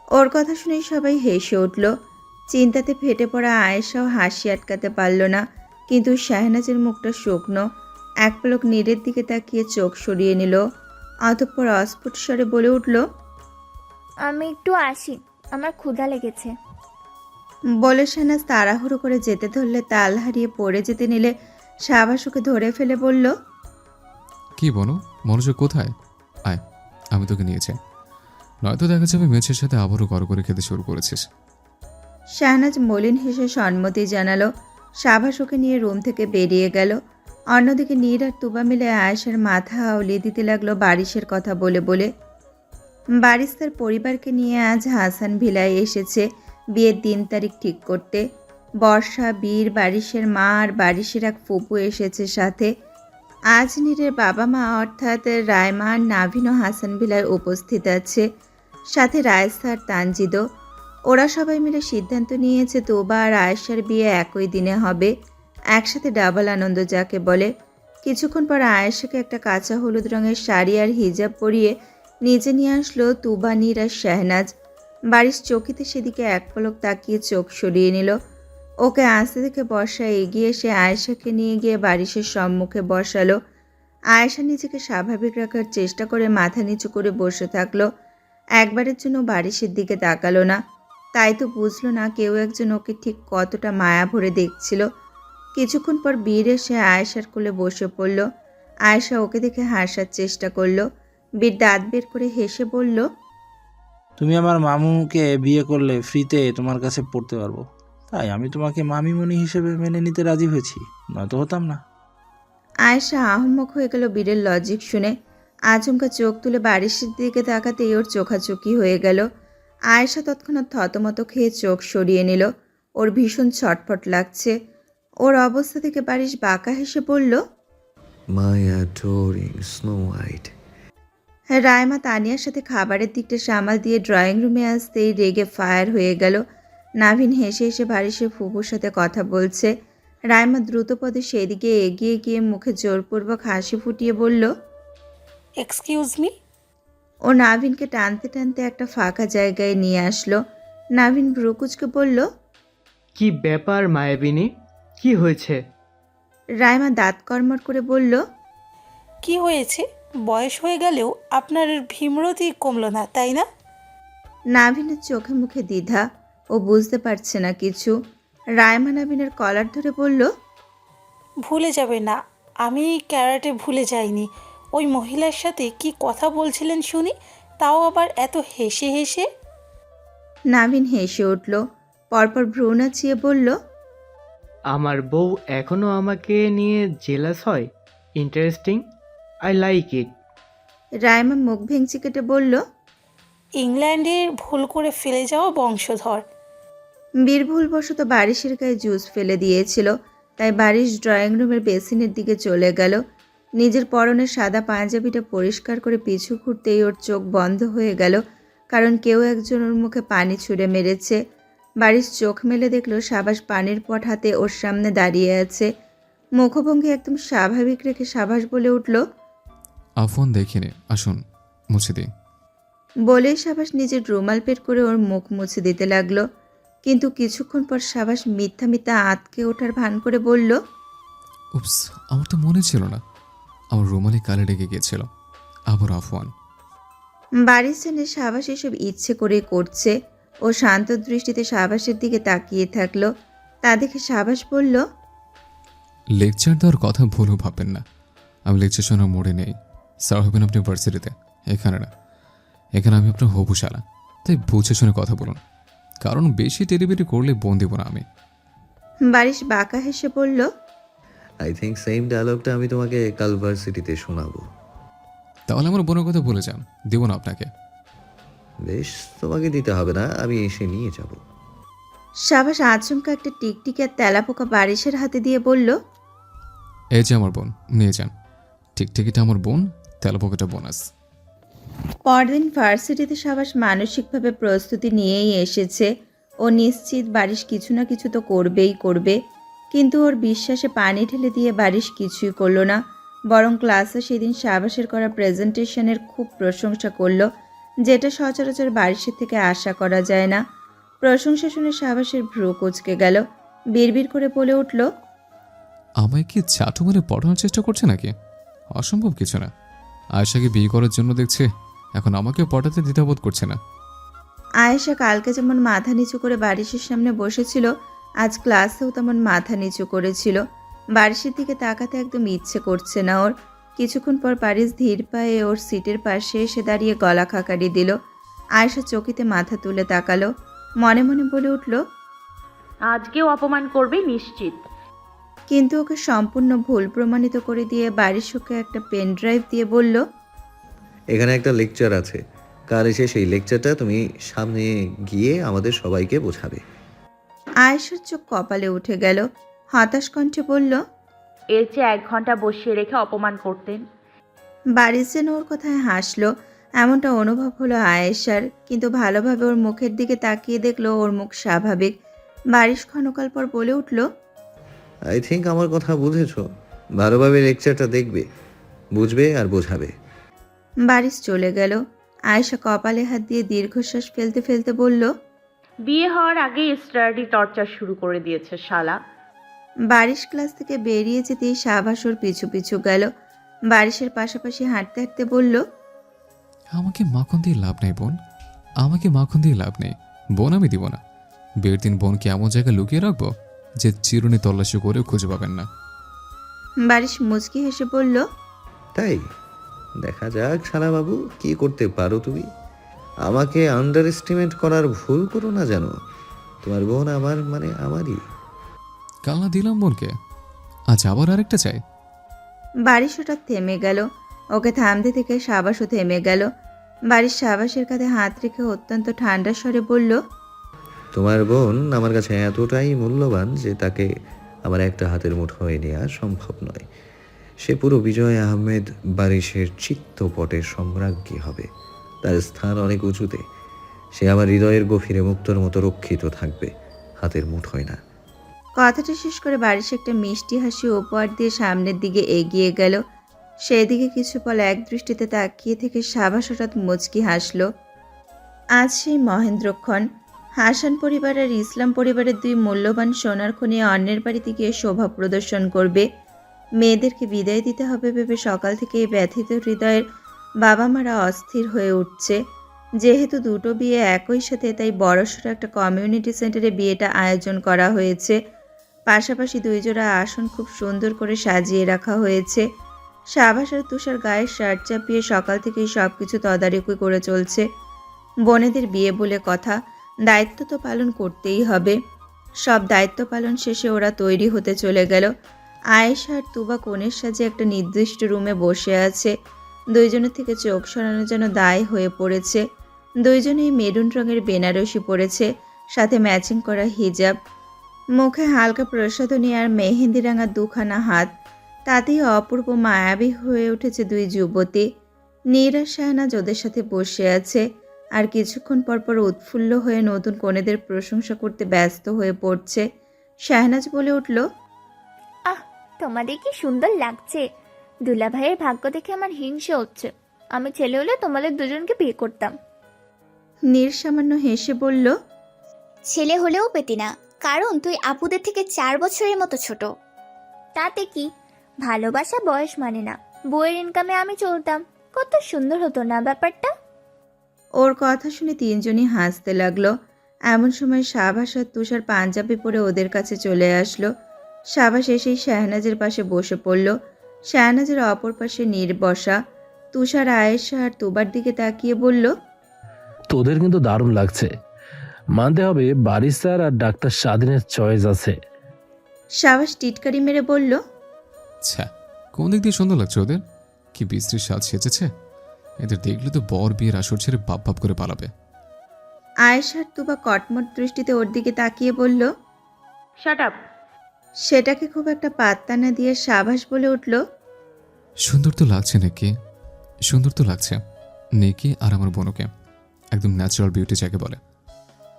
[SPEAKER 1] ওর কথা শুনে সবাই হেসে উঠল। চিন্তাতে ফেটে পড়া আয়েশাও হাসি আটকাতে পারল না, কিন্তু শাহনাজের মুখটা শুকনো। এক পলক নীরের দিকে তাকিয়ে চোখ সরিয়ে নিল। অতঃপর অস্ফুট স্বরে বলে উঠল,
[SPEAKER 10] আমি একটু আসি, আমার ক্ষুধা লেগেছে।
[SPEAKER 1] বলে শাহনাজ তাড়াহুড়ো করে যেতে ধরলে তাল হারিয়ে পড়ে যেতে নিলে শাহবাস ওকে ধরে ফেলে বলল,
[SPEAKER 2] কি বনো, মনোযোগ কোথায়? আয়, আমি তোকে নিয়েছি, নয়তো দেখা যাবে মেছের সাথে আবারও গড় করে খেতে শুরু করেছিস।
[SPEAKER 1] শাহনাজ মলিন হেসে সম্মতি জানালো। শাহবাস ওকে নিয়ে রুম থেকে বেরিয়ে গেল। অন্যদিকে নীর আর তুবা মিলে আয়েশার মাথা আউলিয়ে দিতে লাগলো বারিশের কথা বলে বলে। বারিশ তার পরিবারকে নিয়ে আজ হাসান ভিলায় এসেছে বিয়ের দিন তারিখ ঠিক করতে। বর্ষা, বীর, বারিশের মা আর বারিশের এক ফুপু এসেছে সাথে। আজ নীরের বাবা মা অর্থাৎ রায়মা আর নাভিনও হাসান ভিলায় উপস্থিত আছে, সাথে রায়সা আর তানজিদও। ওরা সবাই মিলে সিদ্ধান্ত নিয়েছে তোবা আর আয়েশার বিয়ে একই দিনে হবে, একসাথে ডাবল আনন্দ যাকে বলে। কিছুক্ষণ পর আয়েশাকে একটা কাঁচা হলুদ রঙের শাড়ি আর হিজাব পরিয়ে নিচে নিয়ে আসলো তুবা, নীর আর শাহনাজ। বারিশ চকিতে সেদিকে এক পলক তাকিয়ে চোখ সরিয়ে নিল। ওকে আসতে দেখে বর্ষা এগিয়ে এসে আয়েশাকে নিয়ে গিয়ে বারিশের সম্মুখে বসালো। আয়েশা নিজেকে স্বাভাবিক রাখার চেষ্টা করে মাথা নিচু করে বসে থাকলো। একবারের জন্য বারিশের দিকে তাকালো না, তাই তো বুঝলো না কেউ একজন ওকে ঠিক কতটা মায়া ভরে দেখছিল। কিছুক্ষণ পর বীর এসে আয়েশার কোলে বসে পড়ল। আয়েশা ওকে দেখে হাসার চেষ্টা করলো। বীর দাঁত বের করে হেসে বলল,
[SPEAKER 8] তুমি আমার মামুকে বিয়ে করলে ফ্রিতে তোমার কাছে পড়তে পারবো, তাই আমি তোমাকে মামিমণি হিসেবে মেনে নিতে রাজি হয়েছি, নয়তো হতাম না।
[SPEAKER 1] আয়েশা আহম্মক হয়ে গেল বীরের লজিক শুনে। আচমকা চোখ তুলে বারিশের দিকে তাকাতেই ওর চোখাচোখি হয়ে গেল। আয়েশা তৎক্ষণাৎ থতমত খেয়ে চোখ সরিয়ে নিল। ওর ভীষণ ছটফট লাগছে। ওর অবস্থা থেকে বারিশ বাঁকা হেসে বলল,
[SPEAKER 9] মাই অ্যাডোরিং স্নো হোয়াইট।
[SPEAKER 1] রায়মা তানিয়ার সাথে খাবারের দিকটা সামাল দিয়ে ড্রয়িং রুমে আসতেই রেগে ফায়ার হয়ে গেল। নাভিন হেসে হেসে বারিশের ফুপুর সাথে কথা বলছে। রায়মা দ্রুতপদে সেদিকে এগিয়ে গিয়ে মুখে জোরপূর্বক হাসি ফুটিয়ে বলল,
[SPEAKER 14] এক্সকিউজ মি।
[SPEAKER 1] ও নাভিনকে টানতে টানতে একটা ফাঁকা জায়গায় নিয়ে আসলো। নাভিন ব্রুকুচকে বলল,
[SPEAKER 15] কি ব্যাপার মায়াবিনী, কি হয়েছে?
[SPEAKER 1] রায়মা দাঁত কর্মর করে বলল,
[SPEAKER 16] কি হয়েছে? বয়স হয়ে গেলেও আপনার ভীমরতি কমলো না, তাই না?
[SPEAKER 1] নাভিনের চোখে মুখে দ্বিধা। ও বুঝতে পারছে না কিছু। রায়মা নাভিনের কলার ধরে বলল,
[SPEAKER 16] ভুলে যাবে না, আমি ক্যারাটে ভুলে যাইনি। ওই মহিলার সাথে কি কথা বলছিলেন শুনি, তাও আবার এত হেসে হেসে।
[SPEAKER 1] নাভিন হেসে উঠল। পরপর ভ্রু নাচিয়ে বলল,
[SPEAKER 15] আমার বউ এখনো আমাকে নিয়ে জেলাস হয়? Interesting, I like it.
[SPEAKER 1] Raima মুখ ভেঙচি কেটে বলল,
[SPEAKER 16] ইংল্যান্ডের ভুল করে ফেলে যাওয়া বংশধর।
[SPEAKER 1] বীর ভুলবশত বারিশের গায়ে জুস ফেলে দিয়েছিল, তাই বারিশ ড্রয়িং রুমের বেসিনের দিকে চলে গেল। নিজের পরনের সাদা পাঞ্জাবিটা পরিষ্কার করে পিছু ঘুরতেই ওর চোখ বন্ধ হয়ে গেল, কারণ কেউ একজন ওর মুখে পানি ছুঁড়ে মেরেছে। বারিশ চোখ মেলে দেখল সাবাস পানির পট হাতে ওর সামনে দাঁড়িয়ে আছে। মুখভঙ্গি একদম স্বাভাবিক রেখে সাবাস বলে উঠল,
[SPEAKER 2] আফওয়ান দেখিনি, আসুন মুছে দিই।
[SPEAKER 1] বলেই সাবাস নিজের রুমাল বের করে ওর মুখ মুছে দিতে লাগলো। কিন্তু কিছুক্ষণ পর সাবাস মিথ্যা মিথ্যা আঁতকে ওঠার ভান করে বলল,
[SPEAKER 2] উপস, আমার তো মনে ছিল না, আমার রুমালে কালে লেগে গিয়েছিল। আবার আফওয়ান।
[SPEAKER 1] বাড়ির জানে সাবাস এসব ইচ্ছে করে করছে। ও শান্ত দৃষ্টিতে সাবাসের দিকে তাকিয়ে থাকলো। তা দেখে সাবাস বলল,
[SPEAKER 2] লেকচার দেওয়ার কথা ভুলও ভাববেন না, আমি লেকচার শোনার মোড়ে নেই। স্যার হবেন আপনি ভার্সিটিতে, এখানে না। এখানে আমি আপনার হবু শালা, তাই বুঝে শুনে কথা বলুন, কারণ বেশি টেলিবেটি করলে বোন দেব না আমি।
[SPEAKER 1] বারিশ বাঁকা হেসে বলল,
[SPEAKER 9] আই থিঙ্ক সেম ডায়লগটা আমি তোমাকে কাল ভার্সিটিতে শোনাবো।
[SPEAKER 2] তাহলে আমার বোনের কথা বলে যান, দেব না আপনাকে।
[SPEAKER 9] বেশ, তোমাকে দিতে হবে না, আমি এসে নিয়ে যাব।
[SPEAKER 1] সাবাস আচমকা একটা টিকটিকি আর তেলাপোকা বারিশের হাতে দিয়ে বলল,
[SPEAKER 2] এই যে আমার বোন, নিয়ে যান। টিকটিকিটা আমার বোন, তেলাপোকাটা বোনাস।
[SPEAKER 1] পরদিন ভার্সিটিতে সাবাস মানসিকভাবে প্রস্তুতি নিয়েই এসেছে। ও নিশ্চিত বারিশ কিছু না কিছু তো করবেই করবে। কিন্তু ওর বিশ্বাসে পানি ঢেলে দিয়ে বারিশ কিছুই করলো না, বরং ক্লাসে সেদিন সাবাসের করা প্রেজেন্টেশনের খুব প্রশংসা করলো, যেটা সচরাচর বারিশের থেকে আশা করা যায় না। প্রশংসা শুনে সাবাসের ভ্রু কুঁচকে গেল। বিড়বিড় করে বলে উঠল,
[SPEAKER 2] আমায় কি চাটু মেরে পড়ানোর চেষ্টা করছে নাকি? অসম্ভব কিছু না। আয়েশাকে বিয়ে করার জন্য দেখছে, এখন আমাকেও পটাতে দ্বিধাবোধ করছে না।
[SPEAKER 1] আয়েশা কালকে যেমন মাথা নিচু করে বারিশের সামনে বসেছিল, আজ ক্লাসেও তেমন মাথা নিচু করেছিল। বারিশের দিকে তাকাতে একদম ইচ্ছে করছে না ওর। কিছুক্ষণ পর বারিশ ধীর পায়ে ওর সিটের পাশে এসে দাঁড়িয়ে গলা খাকারি দিল। আয়েশা চকিতে মাথা তুলে তাকালো, মনে মনে বলে উঠল,
[SPEAKER 3] আজকেও অপমান করবে নিশ্চিত।
[SPEAKER 1] কিন্তু ওকে সম্পূর্ণ ভুল প্রমাণিত করে দিয়ে বারিশ ওকে একটা পেন ড্রাইভ দিয়ে বলল,
[SPEAKER 9] এখানে একটা লেকচার আছে, কাল এসে সেই লেকচারটা তুমি সামনে গিয়ে আমাদের সবাইকে বোঝাবে।
[SPEAKER 1] আয়েশার চোখ কপালে উঠে গেল। হতাশ কণ্ঠে বলল,
[SPEAKER 3] এর চেয়ে 1 ঘন্টা বসিয়ে রেখে অপমান করতেন।
[SPEAKER 1] বারিশ যেন ওর কথায় হাসলো, এমনটা অনুভব হলো আয়েশার। কিন্তু ভালোভাবে ওর মুখের দিকে তাকিয়ে দেখলো ওর মুখ স্বাভাবিক। বারিশ ক্ষণকাল পর বলে উঠল,
[SPEAKER 9] আই থিঙ্ক আমার কথা বুঝেছ, ভালোভাবে লেকচারটা দেখবে, বুঝবে আর বোঝাবে।
[SPEAKER 1] বারিশ চলে গেল। আয়েশা কপালে হাত দিয়ে দীর্ঘশ্বাস ফেলতে ফেলতে বলল,
[SPEAKER 3] বিয়ে হওয়ার আগেই স্টাডি টর্চার শুরু করে দিয়েছে শালা।
[SPEAKER 1] বারিশ ক্লাস থেকে বেরিয়ে যেতেই সাবাস ওর পিছু পিছু গেল। বারিশের পাশাপাশি হাঁটতে হাঁটতে বলল,
[SPEAKER 2] আমাকে মাখন দিয়ে লাভ নেই বোন, আমাকে মাখন দিয়ে লাভ নেই বোন, আমি দিব না। বিয়ের দিন বোনকে এমন জায়গায় লুকিয়ে রাখবো যে চিরুনি তল্লাশি করেও খুঁজে পাবেন না।
[SPEAKER 1] বারিশ মুচকি হেসে বলল,
[SPEAKER 9] তাই দেখা যাক শালা বাবু, কি করতে পারো তুমি। আমাকে আন্ডার এস্টিমেট করার ভুল করো না যেন। তোমার বোন আমার মানে আমারই।
[SPEAKER 2] কাল না দিলাম বোনকে, আজ আবার আরেকটা চাই।
[SPEAKER 1] বারিশ হঠাৎ থেমে গেল। ওকে থামতে থেকে সাবাসও থেমে গেল। বারিশ সাবাসের কাঁধে হাত রেখে অত্যন্ত ঠান্ডা স্বরে বলল,
[SPEAKER 9] তোমার বোন আমার কাছে এতটাই মূল্যবান যে তাকে আমার একটা হাতের মুঠোয় নেওয়া সম্ভব নয়। সে পুরো বিজয় আহমেদ বারিশের চিত্তপটের সম্রাজ্ঞী হবে। তার স্থান অনেক উঁচুতে। সে আমার হৃদয়ের গভীরে মুক্তর মতো রক্ষিত থাকবে, হাতের মুঠোয় না।
[SPEAKER 1] কথাটা শেষ করে বারিশ একটা মিষ্টি হাসি উপহার দিয়ে সামনের দিকে এগিয়ে গেল। সেদিকে কিছু পল এক দৃষ্টিতে তাকিয়ে থেকে সাবাস হঠাৎ মুচকি হাসল। আজ সেই মহেন্দ্রক্ষণ। হাসান পরিবার আর ইসলাম পরিবারের দুই মূল্যবান সোনার খনি অন্যের বাড়িতে গিয়ে শোভা প্রদর্শন করবে। মেয়েদেরকে বিদায় দিতে হবে ভেবে সকাল থেকে এই ব্যথিত হৃদয়ের বাবা মারা অস্থির হয়ে উঠছে। যেহেতু দুটো বিয়ে একই সাথে, তাই বড়সড় একটা কমিউনিটি সেন্টারে বিয়েটা আয়োজন করা হয়েছে। পাশাপাশি দুই জোড়া আসন খুব সুন্দর করে সাজিয়ে রাখা হয়েছে। সাবাস আর তুষার গায়ের শার্ট চাপিয়ে সকাল থেকেই সব কিছু তদারকি করে চলছে। বোনেদের বিয়ে বলে কথা, দায়িত্ব তো পালন করতেই হবে। সব দায়িত্ব পালন শেষে ওরা তৈরি হতে চলে গেল। আয়েশা আর তুবা কোণের সাজে একটা নির্দিষ্ট রুমে বসে আছে। দুইজনের থেকে চোখ সরানো যেন দায় হয়ে পড়েছে। দুইজনেই মেরুন রঙের বেনারসি পরেছে, সাথে ম্যাচিং করা হিজাব। মুখে হালকা প্রসাধনী আর মেহেন্দি রাঙা দুখানা হাত, তাতেই অপূর্ব মায়াবী হয়ে উঠেছে দুই যুবতী। নীর আর শাহনাজ ওদের সাথে বসে আছে, আর কিছুক্ষণ পরপর উৎফুল্ল হয়ে নতুন কনেদের প্রশংসা করতে ব্যস্ত হয়ে পড়ছে। শাহনাজ বলে উঠল,
[SPEAKER 10] আহ, তোমাদের কি সুন্দর লাগছে। দুলা ভাইয়ের ভাগ্য দেখে আমার হিংসে হচ্ছে। আমি ছেলে হলে তোমাদের দুজনকে বিয়ে করতাম।
[SPEAKER 1] নীর সামান্য হেসে বলল,
[SPEAKER 10] ছেলে হলেও পেতি না, কারণ তুই আপুদের থেকে 4 বছরের মতো ছোট। তাতে কি, ভালোবাসা বয়স মানে না। বইয়ের ইনকামে আমি চলতাম, কত সুন্দর হতো না ব্যাপারটা।
[SPEAKER 1] ওর কথা শুনে তিনজনই হাসতে লাগলো। এমন সময় সাবাস আর তুষার পাঞ্জাবি পরে ওদের কাছে চলে আসলো। সাবাস এসেই শাহনাজের পাশে বসে পড়ল। শাহনাজের অপর পাশে নীর বসা। তুষার আয়েশা আর তুবার দিকে তাকিয়ে বলল,
[SPEAKER 4] তোদের কিন্তু দারুণ লাগছে। মানতে হবে বারিশ স্যার আর ডাক্তার স্বাধীনের চয়েস আছে।
[SPEAKER 1] সাবাস টিটকারি মেরে বলল,
[SPEAKER 2] আচ্ছা, কোন দিক দিয়ে সুন্দর লাগছে ওদের? কি বিশ্রীর সাজ সেজেছে। এদের দেখলে তো বর বিয়ের আসর ছেড়ে বাপ বাপ করে পালাবে।
[SPEAKER 1] আয়েশা আর তুবা কটমট দৃষ্টিতে ওর দিকে তাকিয়ে বলল,
[SPEAKER 3] শাট আপ।
[SPEAKER 1] সেটাকে খুব একটা পাত্তা না দিয়ে সাবাস বলে উঠল,
[SPEAKER 2] সুন্দর তো লাগছে নাকি? সুন্দর তো লাগছে নেকি আর আমার বোনকে। একদম ন্যাচারাল বিউটি যাকে বলে।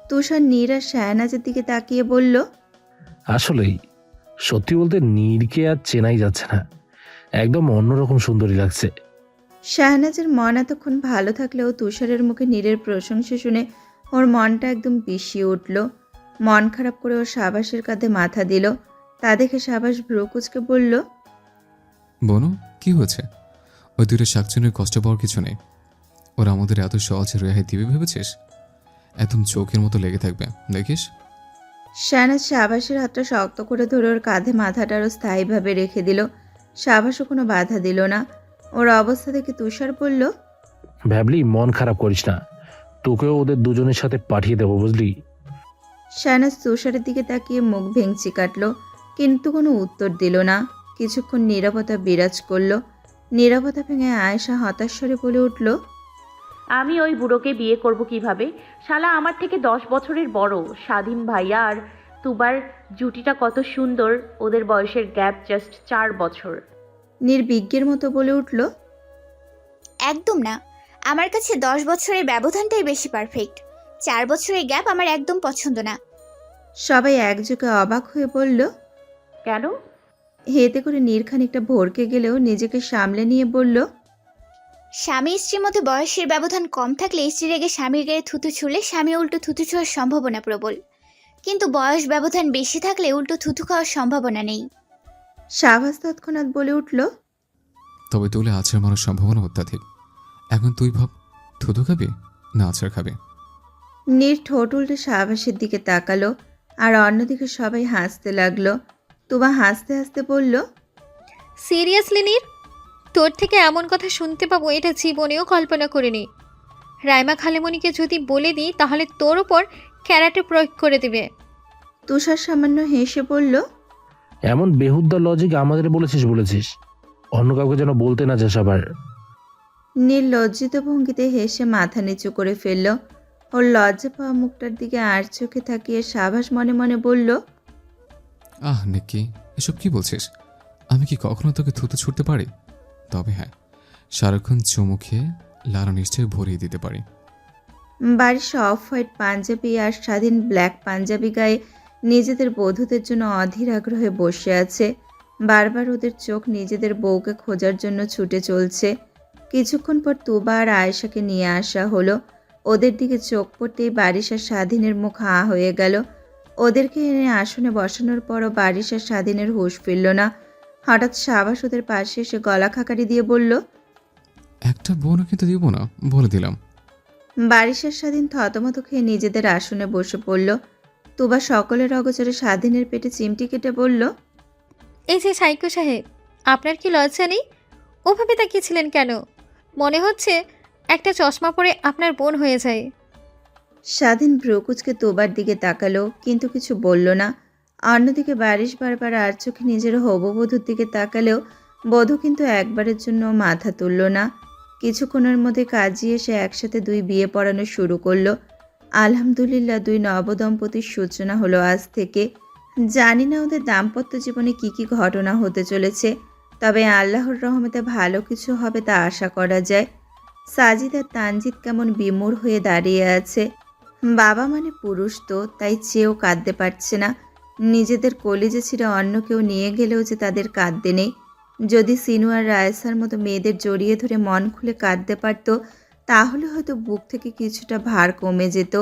[SPEAKER 1] তুষার নীর আর শাহনাজের দিকে তাকিয়ে বলল,
[SPEAKER 4] আসলেই সত্যি বলতে নীরকে আর চেনাই যাচ্ছে না, একদম অন্যরকম সুন্দরী লাগছে।
[SPEAKER 1] শাহনাজের মন এতক্ষণ ভালো থাকলেও তুষারের মুখে নীরের প্রশংসা শুনে ওর মনটা একদম পিষিয়ে উঠল। মন খারাপ করে ওর সাবাসের কাঁধে মাথা দিল। তা দেখে সাবাস ভ্রুকুচকে বলল,
[SPEAKER 2] বোনু, কি হয়েছে? ওই দুটো শাকচুনের কষ্ট পাওয়ার কিছু নেই। ওরা আমাদের এত সহজে রেহাই দিবে ভেবেছিস? একদম চোখের মতো লেগে থাকবে, দেখিস।
[SPEAKER 1] শাহনাজ সাবাসের হাতটা শক্ত করে ধরে ওর কাঁধে মাথাটা আরও স্থায়ীভাবে রেখে দিল। সাবাসও কোনো বাধা দিল না। ওর অবস্থা দেখে তুষার বলল,
[SPEAKER 4] ভাবলি মন খারাপ করিস না, তোকেও ওদের দুজনের সাথে পাঠিয়ে দেবো বুঝলি।
[SPEAKER 1] শাহনাজ তুষারের দিকে তাকিয়ে মুখ ভেঙচি কাটল, কিন্তু কোনো উত্তর দিল না। কিছুক্ষণ নীরবতা বিরাজ করলো। নীরবতা ভেঙে আয়েশা হতাশ স্বরে বলে উঠল,
[SPEAKER 3] আমি ওই বুড়োকে বিয়ে করব কিভাবে? শালা আমার থেকে 10 বছরের বড়। স্বাধীন ভাইয়া আর তুবার জুটিটা কত সুন্দর। ওদের বয়সের গ্যাপ জাস্ট 4 বছর।
[SPEAKER 1] নির্বিজ্ঞের মতো বলে উঠল,
[SPEAKER 10] একদম না, আমার কাছে 10 বছরের ব্যবধানটাই বেশি পারফেক্ট। 4 বছরের গ্যাপ আমার একদম পছন্দ না।
[SPEAKER 1] সবাই একযোগে অবাক হয়ে বলল,
[SPEAKER 3] কেন?
[SPEAKER 1] এতে করে নীর খানিকটা ভরকে গেলেও নিজেকে সামলে নিয়ে বলল,
[SPEAKER 10] স্বামী স্ত্রীর মধ্যে বয়সের ব্যবধান কম থাকলে স্ত্রী রেগে স্বামীর গায়ে থুতু ছুঁড়লে স্বামী উল্টো থুতু ছোঁয়ার সম্ভাবনা প্রবল, কিন্তু বয়স ব্যবধান বেশি থাকলে উল্টো থুতু খাওয়ার সম্ভাবনা নেই।
[SPEAKER 1] শাহবাজ তৎক্ষণাৎ বলে উঠল,
[SPEAKER 2] তবে তুলে আছাড় মারার সম্ভাবনা অত্যাধিক। এখন তুই ভাব, থুতু খাবি না আছাড় খাবি?
[SPEAKER 1] নীর ঠোঁট উল্টে শাহবাজের দিকে তাকালো, আর অন্যদিকে সবাই হাসতে লাগলো। তুবা হাসতে হাসতে বলল,
[SPEAKER 11] সিরিয়াসলি নীর, তোর থেকে এমন কথা শুনতে পাবো এটা জীবনেও কল্পনা করিনি। রাইমা খালেমণিকে যদি বলে দিই তাহলে তোর ওপর ক্যারাটে প্রয়োগ করে দিবে।
[SPEAKER 1] তুষার সামান্য হেসে বলল,
[SPEAKER 4] এমন বেহুদ্দা লজিক আমাদের বলেছিস অন্য কাউকে যেন বলতে না যাস আবার।
[SPEAKER 1] নীল লজ্জিত ভঙ্গিতে হেসে মাথা নিচু করে ফেলল। ওর লজ্জা পাওয়া মুখটার দিকে আর চোখে তাকিয়ে সাবাস মনে মনে বলল,
[SPEAKER 2] আহ নিকি, এসব কি বলছিস? আমি কি কখনো তোকে থুতু ছুটতে পারি? তবে হ্যাঁ, সারাক্ষণ চুমু খেয়ে লালা নিশ্চয়ই ভরিয়ে দিতে পারি।
[SPEAKER 1] বাড়ির অফ হোয়াইট পাঞ্জাবি আর স্বাধীন ব্ল্যাক পাঞ্জাবি গায়ে নিজেদের বধূদের জন্য অধীর আগ্রহে বসে আছে। বারবার ওদের চোখ নিজেদের বউকে খোঁজার জন্য ছুটে চলছে। কিছুক্ষণ পর তুবা আর আয়েশাকে নিয়ে আসা হলো। ওদের দিকে চোখ পড়তেই বারিশার স্বাধীনের মুখ হাঁ হয়ে গেল। ওদেরকে এনে আসনে বসানোর পরও বারিশার স্বাধীনের হুঁশ ফিরল না। হঠাৎ সাবাস ওদের পাশে এসে গলা খাকারি দিয়ে বলল,
[SPEAKER 2] একটা বোনও কিন্তু দিব না, বলে দিলাম।
[SPEAKER 1] বারিশার স্বাধীন থতমত খেয়ে নিজেদের আসনে বসে পড়ল। তুবা সকলের অগোচরে স্বাধীনের পেটে চিমটি কেটে বলল,
[SPEAKER 11] এই যে সাইকো সাহেব, আপনার কি লজ্জা নেই? ওভাবে তাকিয়েছিলেন কেন? মনে হচ্ছে একটা চশমা পরে আপনার বোন হয়ে যায়।
[SPEAKER 1] স্বাধীন ভ্রুকুচকে তোবার দিকে তাকালো, কিন্তু কিছু বলল না। অন্যদিকে বারিশ বারবার আর চোখে নিজের হববধূর দিকে তাকালেও বধূ কিন্তু একবারের জন্য মাথা তুলল না। কিছুক্ষণের মধ্যে কাজী এসে একসাথে দুই বিয়ে পড়ানো শুরু করলো। আলহামদুলিল্লাহ, দুই নবদম্পতির সূচনা হলো আজ থেকে। জানি না ওদের দাম্পত্য জীবনে কি কি ঘটনা হতে চলেছে, তবে আল্লাহর রহমতে ভালো কিছু হবে তা আশা করা যায়। সাজিদ আর তানজিদ কেমন বিমূঢ় হয়ে দাঁড়িয়ে আছে। বাবা মানে পুরুষ তো, তাই চেয়েও কাঁদতে পারছে না। নিজেদের কলিজে ছিঁড়ে অন্য কেউ নিয়ে গেলেও যে তাদের কাঁদতে নেই। যদি সিনু আর রায়সার মতো মেয়েদের জড়িয়ে ধরে মন খুলে কাঁদতে পারত, তাহলে হয়তো বুক থেকে কিছুটা ভার কমে যেত।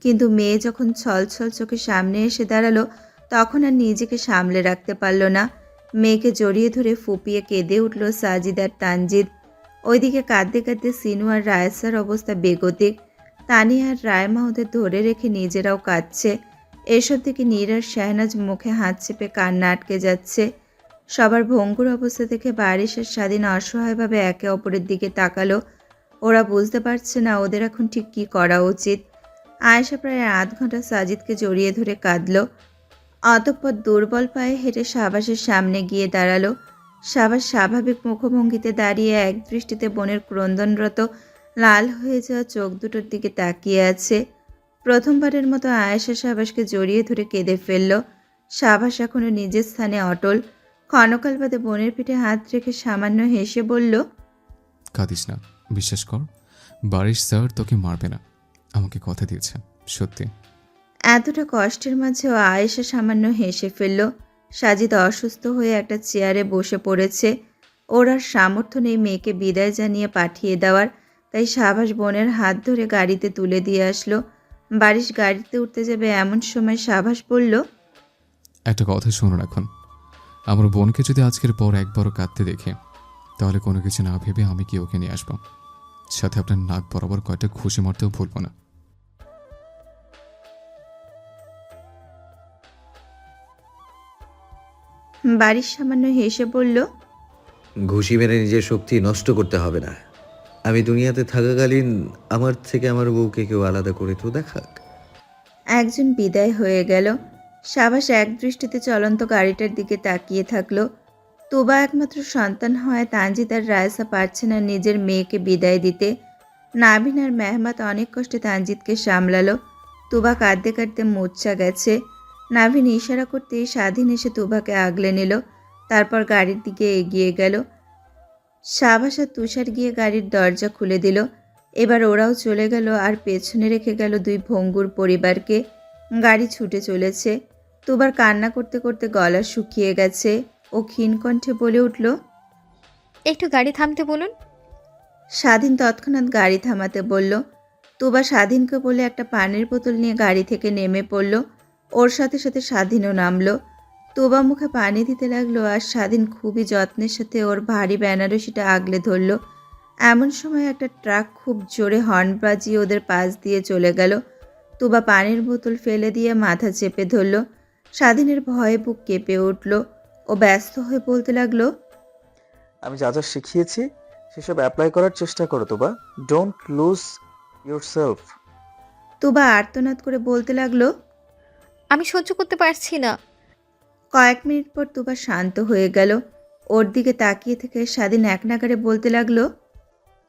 [SPEAKER 1] কিন্তু মেয়ে যখন ছলছল চোখে সামনে এসে দাঁড়ালো, তখন আর নিজেকে সামলে রাখতে পারল না। মেয়েকে জড়িয়ে ধরে ফুপিয়ে কেঁদে উঠল সাজিদ আর তানজিদ। ওইদিকে কাঁদতে কাঁদতে সিনু আর রায়সার অবস্থা বেগতিক। তানিয়া আর রায়মা ওদের ধরে রেখে নিজেরাও কাঁদছে। এসব থেকে নীর আর শাহনাজ মুখে হাত চেপে কান্না আটকে যাচ্ছে। সবার ভঙ্গুর অবস্থা দেখে বারিশ আর স্বাধীন অসহায়ভাবে একে অপরের দিকে তাকালো। ওরা বুঝতে পারছে না ওদের এখন ঠিক কী করা উচিত। আয়েশা প্রায় আধ ঘন্টা সাজিদকে জড়িয়ে ধরে কাঁদল। অতঃপর দুর্বল পায়ে হেঁটে সাবাসের সামনে গিয়ে দাঁড়ালো। সাবাস স্বাভাবিক মুখভঙ্গিতে দাঁড়িয়ে এক দৃষ্টিতে বোনের ক্রন্দনরত লাল হয়ে যাওয়া চোখ দুটোর দিকে তাকিয়ে আছে। প্রথমবারের মতো আয়েশা সাবাসকে জড়িয়ে ধরে কেঁদে ফেলল। সাবাস এখনো নিজের স্থানে অটল। ক্ষণকাল বাদে বোনের পিঠে হাত রেখে সামান্য হেসে বলল,
[SPEAKER 2] কাঁদিস না, বিশ্বাস কর, বারিশ স্যার তোকে মারবে না, আমাকে কথা দিয়েছে, সত্যি।
[SPEAKER 1] এতটা কষ্টের মাঝেও আয়েশা সামান্য হেসে ফেলল। সাজিদ অসুস্থ হয়ে একটা চেয়ারে বসে পড়েছে। ওর আর সামর্থ্য নেই মেয়েকে বিদায় জানিয়ে পাঠিয়ে দেওয়ার, তাই সাবাস বোনের হাত ধরে গাড়িতে তুলে দিয়ে আসলো। বারিশ গাড়িতে উঠতে যাবে এমন সময় সাবাস বলল,
[SPEAKER 2] একটা কথা শুনুন, এখন আমার বোনকে যদি আজকের পর একবারও কাঁদতে দেখে, তাহলে কোনো কিছু না ভেবে আমি কি ওকে নিয়ে আসবো, সাথে আপনার নাক বরাবর কয়টা খুশি মারতেও ভুলব না।
[SPEAKER 1] বারিশ সামান্য হেসে বলল,
[SPEAKER 9] ঘুষি মেরে নিজের শক্তি নষ্ট করতে হবে না। আমি দুনিয়াতে থাকাকালীন আমার থেকে আমার বউকে কেউ আলাদা করে তো দেখাক।
[SPEAKER 1] একজন বিদায় হয়ে গেল। সাবাস এক দৃষ্টিতে চলন্ত গাড়িটার দিকে তাকিয়ে থাকলো। তোবা একমাত্র সন্তান হয় তানজিদ আর রায়সা পারছে না নিজের মেয়েকে বিদায় দিতে। নাবিন আর মেহমাত অনেক কষ্টে তানজিদকে সামলালো। তোবা কাঁদতে কাঁদতে মূর্ছা গেছে। নাভিন ইশারা করতেই স্বাধীন এসে তোবাকে আগলে নিল। তারপর গাড়ির দিকে এগিয়ে গেল। সাবাস আর তুষার গিয়ে গাড়ির দরজা খুলে দিল। এবার ওরাও চলে গেল আর পেছনে রেখে গেল দুই ভঙ্গুর পরিবারকে। গাড়ি ছুটে চলেছে। তোবার কান্না করতে করতে গলা শুকিয়ে গেছে। ও ক্ষীণ কণ্ঠে বলে উঠল,
[SPEAKER 11] একটু গাড়ি থামতে বলুন।
[SPEAKER 1] স্বাধীন তৎক্ষণাৎ গাড়ি থামাতে বলল। তোবা স্বাধীনকে বলে একটা পানির বোতল নিয়ে গাড়ি থেকে নেমে পড়ল। ওর সাথে সাথে স্বাধীনও নামলো। তোবা মুখে পানি দিতে লাগলো আর স্বাধীন খুবই যত্নের সাথে ওর ভারী বেনারসিটা আগলে ধরল। এমন সময় একটা ট্রাক খুব জোরে হর্ন বাজিয়ে ওদের পাশ দিয়ে চলে গেল। তোবা পানির বোতল ফেলে দিয়ে মাথা চেপে ধরল। স্বাধীনের ভয়ে বুক কেঁপে উঠল। ও ব্যস্ত হয়ে বলতে লাগলো,
[SPEAKER 12] আমি যা যা শিখিয়েছি সেসব অ্যাপ্লাই করার চেষ্টা করো তোবা। Don't lose yourself.
[SPEAKER 1] তুবা আর্তনাদ করে বলতে লাগলো।
[SPEAKER 11] আমি সহ্য করতে পারছি না।
[SPEAKER 1] কয়েক মিনিট পর তুবা শান্ত হয়ে গেল। ওর দিকে তাকিয়ে থেকে স্বাধীন এক নাগাড়ে বলতে লাগলো।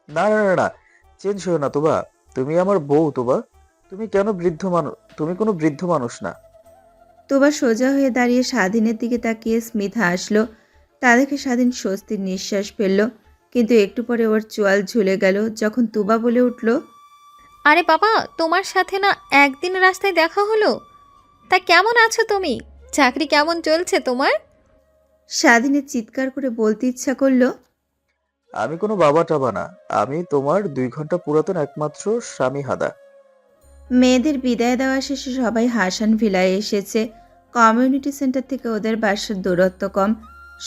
[SPEAKER 12] না না না না, চেঞ্জ হও না তোবা, তুমি আমার বউ তোবা। তুমি কোনো বৃদ্ধ মানুষ না।
[SPEAKER 1] তুবা সোজা হয়ে দাঁড়িয়ে স্বাধীনের দিকে তাকিয়ে স্মিথ হাসলো। তা দেখে স্বাধীন স্বস্তির নিঃশ্বাস ফেলল, কিন্তু একটু পরে ওর চোয়াল ঝুলে গেল যখন তুবা বলে উঠল।
[SPEAKER 11] আরে বাবা, তোমার সাথে না একদিন রাস্তায় দেখা হলো? তা কেমন আছো তুমি? চাকরি কেমন চলছে তোমার?
[SPEAKER 1] স্বাধীনের চিৎকার করে বলতে ইচ্ছা করলো।
[SPEAKER 12] আমি কোনো বাবা টাবা না, আমি তোমার 2 ঘন্টা পুরাতন একমাত্র স্বামী হাদা।
[SPEAKER 1] মেয়েদের বিদায় দেওয়া শেষে সবাই হাসান ভিলায় এসেছে। কমিউনিটি সেন্টার থেকে ওদের বাসার দূরত্ব কম।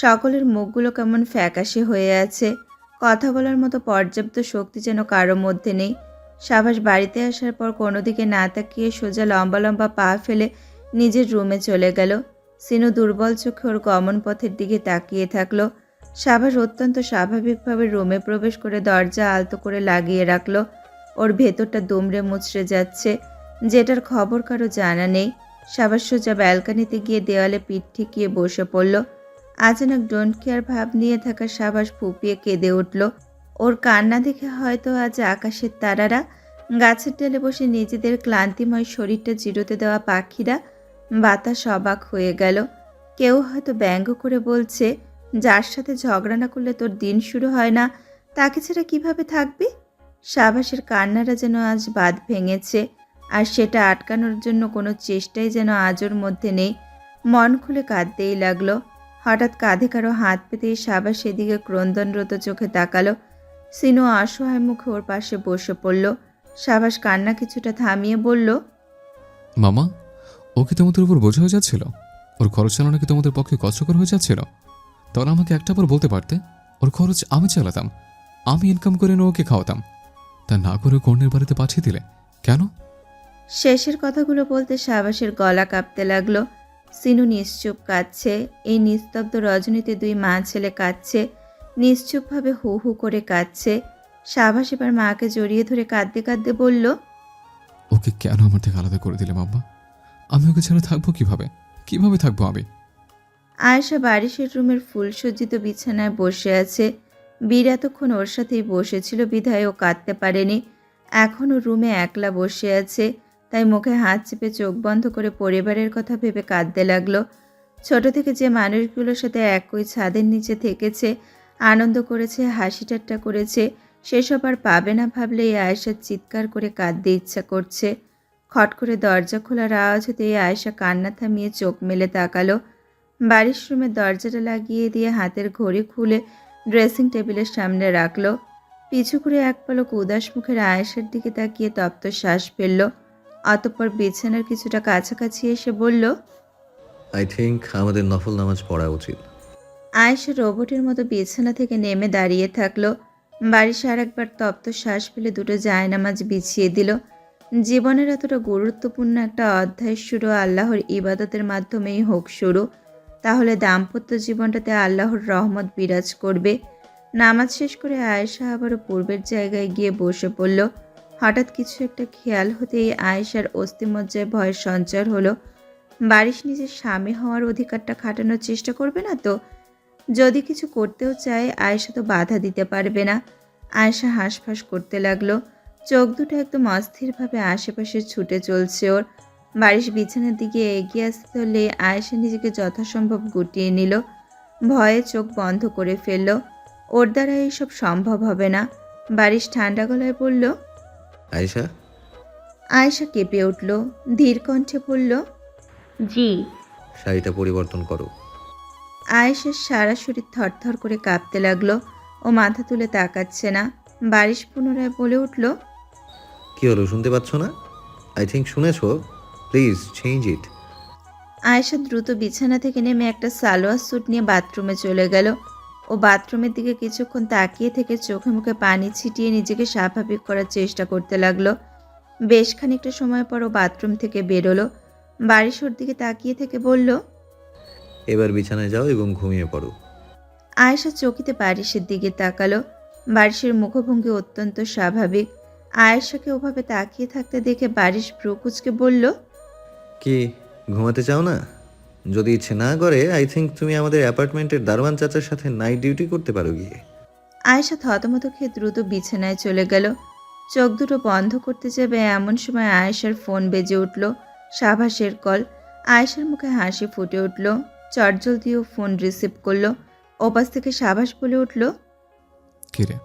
[SPEAKER 1] সকলের মুখগুলো কেমন ফ্যাকাশে হয়ে আছে। কথা বলার মতো পর্যাপ্ত শক্তি যেন কারো মধ্যে নেই। সাবাস বাড়িতে আসার পর কোনো দিকে না তাকিয়ে সোজা লম্বা লম্বা পা ফেলে নিজের রুমে চলে গেল। সিনু দুর্বল চোখে ওর গমন পথের দিকে তাকিয়ে থাকলো। সাবাস অত্যন্ত স্বাভাবিকভাবে রুমে প্রবেশ করে দরজা আলতো করে লাগিয়ে রাখলো। ওর ভেতরটা দুমড়ে মুচড়ে যাচ্ছে, যেটার খবর কারো জানা নেই। সাবাস সোজা ব্যালকানিতে গিয়ে দেওয়ালে পিঠ ঠেকিয়ে বসে পড়ল। আচানক ডোন্ট কেয়ার ভাব নিয়ে থাকা সাবাস ফুপিয়ে কেঁদে উঠল। ওর কান্না দেখে হয়তো আজ আকাশের তারারা, গাছের ডালে বসে নিজেদের ক্লান্তিময় শরীরটা জিরোতে দেওয়া পাখিরা, বাতাস অবাক হয়ে গেল। কেউ হয়তো ব্যঙ্গ করে বলছে, যার সাথে ঝগড়া না করলে তোর দিন শুরু হয় না, তাকে ছাড়া কিভাবে থাকবি? সাবাসের কান্নারা যেন আজ বাঁধ ভেঙেছে, আর সেটা আটকানোর জন্য কোনো চেষ্টাই যেন আজ ওর মধ্যে নেই। মন খুলে কাঁদতেই লাগলো। হঠাৎ কাঁধে কারো হাত পেতেই সাবাস সেদিকে ক্রন্দনরত চোখে তাকালো। সিনু অসহায় মুখে ওর পাশে বসে পড়ল। সাবাস কান্না কিছুটা থামিয়ে বলল।
[SPEAKER 2] মামা, ও কি তোমাদের উপর বোঝা হয়ে যাচ্ছিল? ওর খরচ চালানো কি তোমাদের পক্ষে কষ্টকর হয়ে যাচ্ছিল? তাহলে আমাকে একটা বার বলতে পারতে। ওর খরচ আমি চালাতাম, আমি ইনকাম করে এনে ওকে খাওয়াতাম। তা না করে কর্ণের বাড়িতে পাঠিয়ে দিলে কেন?
[SPEAKER 1] শেষের কথাগুলো বলতে সাবাসের গলা কাঁপতে লাগলো। সিনু নিশ্চুপ কাঁদছে। এই নিস্তব্ধ রজনীতে দুই মা ছেলে কাঁদছে, নিশ্চুপভাবে হু হু করে কাঁদছে। সাবাস এবার মাকে জড়িয়ে ধরে কাঁদতে কাঁদতে বলল।
[SPEAKER 2] ওকে কেন আমার থেকে আলাদা করে দিলে মাম্মা? আমি ওকে ছাড়া থাকবো কিভাবে? কিভাবে থাকবো আমি?
[SPEAKER 1] আয়েশা বারিশের রুমের ফুলসজ্জিত বিছানায় বসে আছে। বীর এতক্ষণ ওর সাথেই বসেছিল বিধায় ও কাঁদতে পারেনি। এখনও রুমে একলা বসে আছে, তাই মুখে হাত চেপে চোখ বন্ধ করে পরিবারের কথা ভেবে কাঁদতে লাগলো। ছোট থেকে যে মানুষগুলোর সাথে একই ছাদের নিচে থেকেছে, আনন্দ করেছে, হাসি ঠাট্টা করেছে, সেসব আর পাবে না ভাবলেই আয়েশার চিৎকার করে কাঁদতে ইচ্ছা করছে। খট করে দরজা খোলার আওয়াজ হতেই আয়েশা কান্না থামিয়ে চোখ মেলে তাকালো। বাড়ির রুমের দরজাটা লাগিয়ে দিয়ে হাতের ঘড়ি খুলে ড্রেসিং টেবিলের সামনে রাখলো। পিছু করে এক পলক উদাস মুখের আয়েশার দিকে তাকিয়ে তপ্ত শ্বাস ফেলল। অতঃপর বিছানার কিছুটা কাছাকাছি এসে বলল।
[SPEAKER 9] আই থিঙ্ক আমাদের নফল নামাজ পড়া উচিত।
[SPEAKER 1] আয়েশা রোবটের মতো বিছানা থেকে নেমে দাঁড়িয়ে থাকলো। বারিশ আর একবার তপ্ত শ্বাস ফেলে দুটো জায়নামাজ বিছিয়ে দিল। জীবনের এতটা গুরুত্বপূর্ণ একটা অধ্যায় শুরু আল্লাহর ইবাদতের মাধ্যমেই হোক শুরু, তাহলে দাম্পত্য জীবনটাতে আল্লাহর রহমত বিরাজ করবে। নামাজ শেষ করে আয়েশা আবারও পূর্বের জায়গায় গিয়ে বসে পড়ল। হঠাৎ কিছু একটা খেয়াল হতেই আয়েশার অস্থিমজ্জায় ভয়ের সঞ্চার হলো। বারিশ নিজের স্বামী হওয়ার অধিকারটা খাটানোর চেষ্টা করবে না তো? যদি কিছু করতেও চায় আয়েশা তো বাধা দিতে পারবে না। আয়েশা হাঁসফাঁস করতে লাগলো। চোখ দুটো একদম অস্থিরভাবে আশেপাশে ছুটে চলছে ওর। বারিশ বিছানার দিকে এগিয়ে আসতে হলে আয়েশা নিজেকে যথাসম্ভব গুটিয়ে নিল। ভয়ে চোখ বন্ধ করে ফেলল। ওর দ্বারা এইসব সম্ভব হবে না। বারিশ ঠান্ডা গলায় বলল।
[SPEAKER 9] আয়েশা।
[SPEAKER 1] আয়েশা কেঁপে উঠল, ধীর কণ্ঠে বলল।
[SPEAKER 3] জি।
[SPEAKER 9] শাড়িটা পরিবর্তন করো।
[SPEAKER 1] আয়েশার সারা শরীর থরথর করে কাঁপতে লাগলো। ও মাথা তুলে তাকাচ্ছে না। বারিশ পুনরায় বলে উঠল।
[SPEAKER 9] কি হলো, শুনতে পাচ্ছ না? আই থিঙ্ক শুনেছ। Please change it.
[SPEAKER 1] আয়েশা দ্রুত বিছানা থেকে নেমে একটা সালোয়ার স্যুট নিয়ে বাথরুমে চলে গেল। ও বাথরুমের দিকে কিছুক্ষণ তাকিয়ে থেকে চোখে মুখে পানি ছিটিয়ে নিজেকে স্বাভাবিক করার চেষ্টা করতে লাগলো। বেশ খানিকটা সময় পর ও বাথরুম থেকে বেরোলো। বারিশ ওর দিকে তাকিয়ে থেকে বলল।
[SPEAKER 9] এবার বিছানায় যাও এবং ঘুমিয়ে পড়ো।
[SPEAKER 1] আয়েশা চকিতে বারিশের দিকে তাকালো। বারিশের মুখভঙ্গি অত্যন্ত স্বাভাবিক। আয়েশাকে ওভাবে তাকিয়ে থাকতে দেখে বারিশ ভ্রুকুচকে বলল,
[SPEAKER 9] কি ঘুমাতে চাও না? যদি ইচ্ছে না করে আই থিঙ্ক তুমি আমাদের অ্যাপার্টমেন্টের দারোয়ান চাচার সাথে নাইট ডিউটি করতে পারো গিয়ে।
[SPEAKER 1] আয়েশা থতমত খেয়ে দ্রুত বিছানায় চলে গেল। চোখ দুটো বন্ধ করতে যাবে এমন সময় আয়েশার ফোন বেজে উঠল। সাভাসের কল। আয়েশার মুখে হাসি ফুটে উঠল। চটজলদিও ফোন রিসিভ করলো। ওপাশ থেকে সাভাস বলে উঠল,
[SPEAKER 2] কিরে,